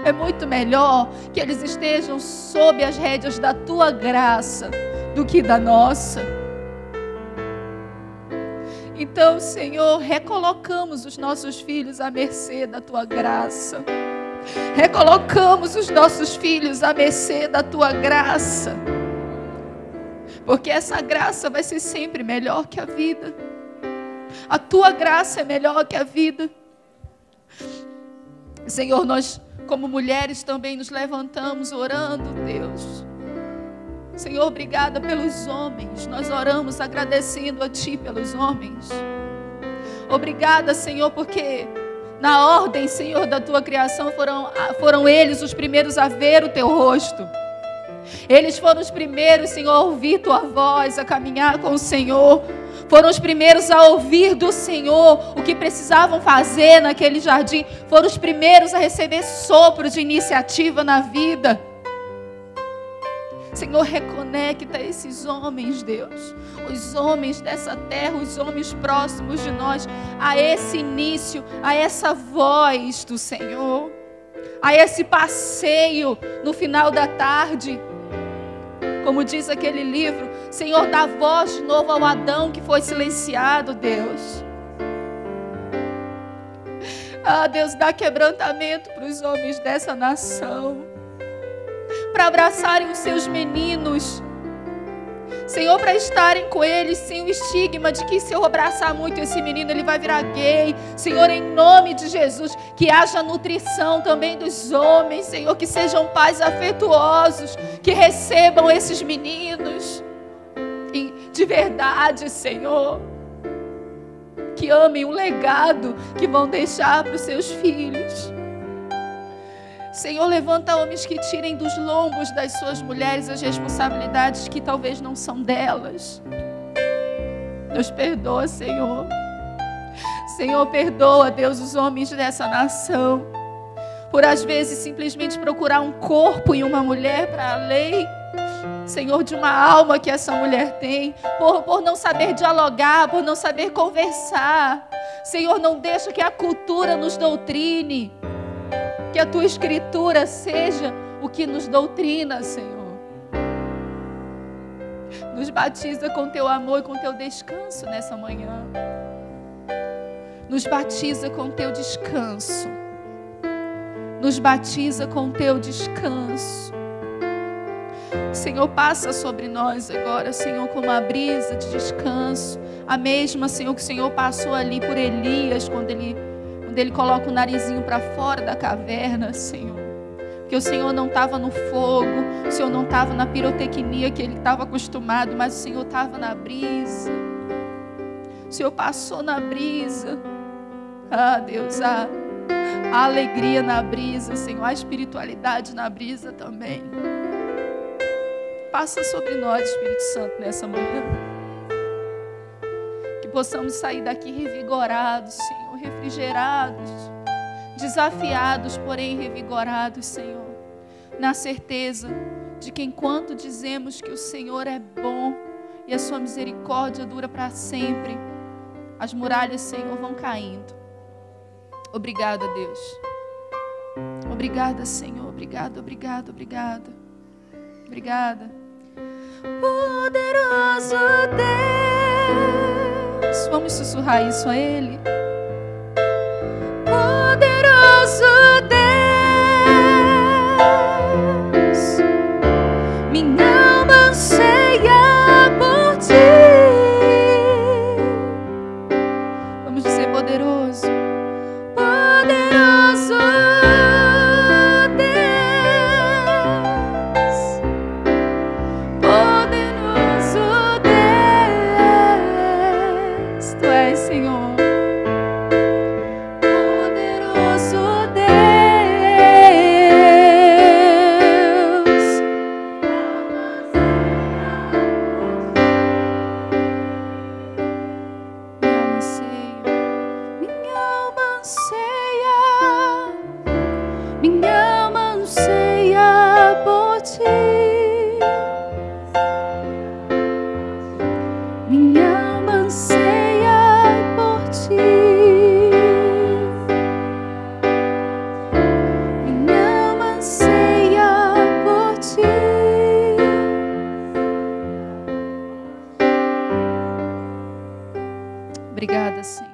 É muito melhor que eles estejam sob as rédeas da Tua graça do que da nossa. Então, Senhor, recolocamos os nossos filhos à mercê da Tua graça. Recolocamos os nossos filhos à mercê da Tua graça. Porque essa graça vai ser sempre melhor que a vida. A Tua graça é melhor que a vida. Senhor, nós, como mulheres, também nos levantamos orando, Deus. Senhor, obrigada pelos homens. Nós oramos agradecendo a Ti pelos homens. Obrigada, Senhor, porque Na ordem, Senhor, da tua criação, foram eles os primeiros a ver o teu rosto. Eles foram os primeiros, Senhor, a ouvir tua voz, a caminhar com o Senhor. Foram os primeiros a ouvir do Senhor o que precisavam fazer naquele jardim. Foram os primeiros a receber sopro de iniciativa na vida. Senhor, reconecta esses homens, Deus, os homens dessa terra, os homens próximos de nós, a esse início, a essa voz do Senhor, a esse passeio no final da tarde. Como diz aquele livro, Senhor, dá voz de novo ao Adão que foi silenciado, Deus. Ah, Deus, dá quebrantamento para os homens dessa nação, para abraçarem os seus meninos, Senhor, para estarem com eles sem o estigma de que se eu abraçar muito esse menino, ele vai virar gay. Senhor, em nome de Jesus, que haja nutrição também dos homens, Senhor, que sejam pais afetuosos, que recebam esses meninos de verdade, Senhor, que amem o legado que vão deixar para os seus filhos. Senhor, levanta homens que tirem dos lombos das suas mulheres as responsabilidades que talvez não são delas. Nos perdoa, Senhor. Senhor, perdoa, Deus, os homens dessa nação, por às vezes simplesmente procurar um corpo e uma mulher para além, Senhor, de uma alma que essa mulher tem, por não saber dialogar, por não saber conversar. Senhor, não deixa que a cultura nos doutrine, que a tua escritura seja o que nos doutrina, Senhor. Nos batiza com teu amor e com teu descanso nessa manhã. Nos batiza com teu descanso. Nos batiza com teu descanso. Senhor, passa sobre nós agora, Senhor, como uma brisa de descanso. A mesma, Senhor, que o Senhor passou ali por Elias, quando ele coloca o narizinho para fora da caverna, Senhor. Porque o Senhor não estava no fogo, o Senhor não estava na pirotecnia que ele estava acostumado, mas o Senhor estava na brisa. O Senhor passou na brisa. Ah, Deus, a alegria na brisa, Senhor, a espiritualidade na brisa também. Passa sobre nós, Espírito Santo, nessa manhã. Que possamos sair daqui revigorados, Senhor, refrigerados, desafiados, porém revigorados, Senhor, na certeza de que enquanto dizemos que o Senhor é bom e a sua misericórdia dura para sempre, as muralhas, Senhor, vão caindo. Obrigada, Deus. Obrigada, Senhor. Obrigada, obrigada, obrigada. Obrigada. Poderoso Deus. Vamos sussurrar isso a Ele. Poderoso Deus, minha alma anseia por ti. Vamos dizer poderoso. Poderoso Deus, poderoso Deus, Tu és, Senhor. Obrigada, Senhor.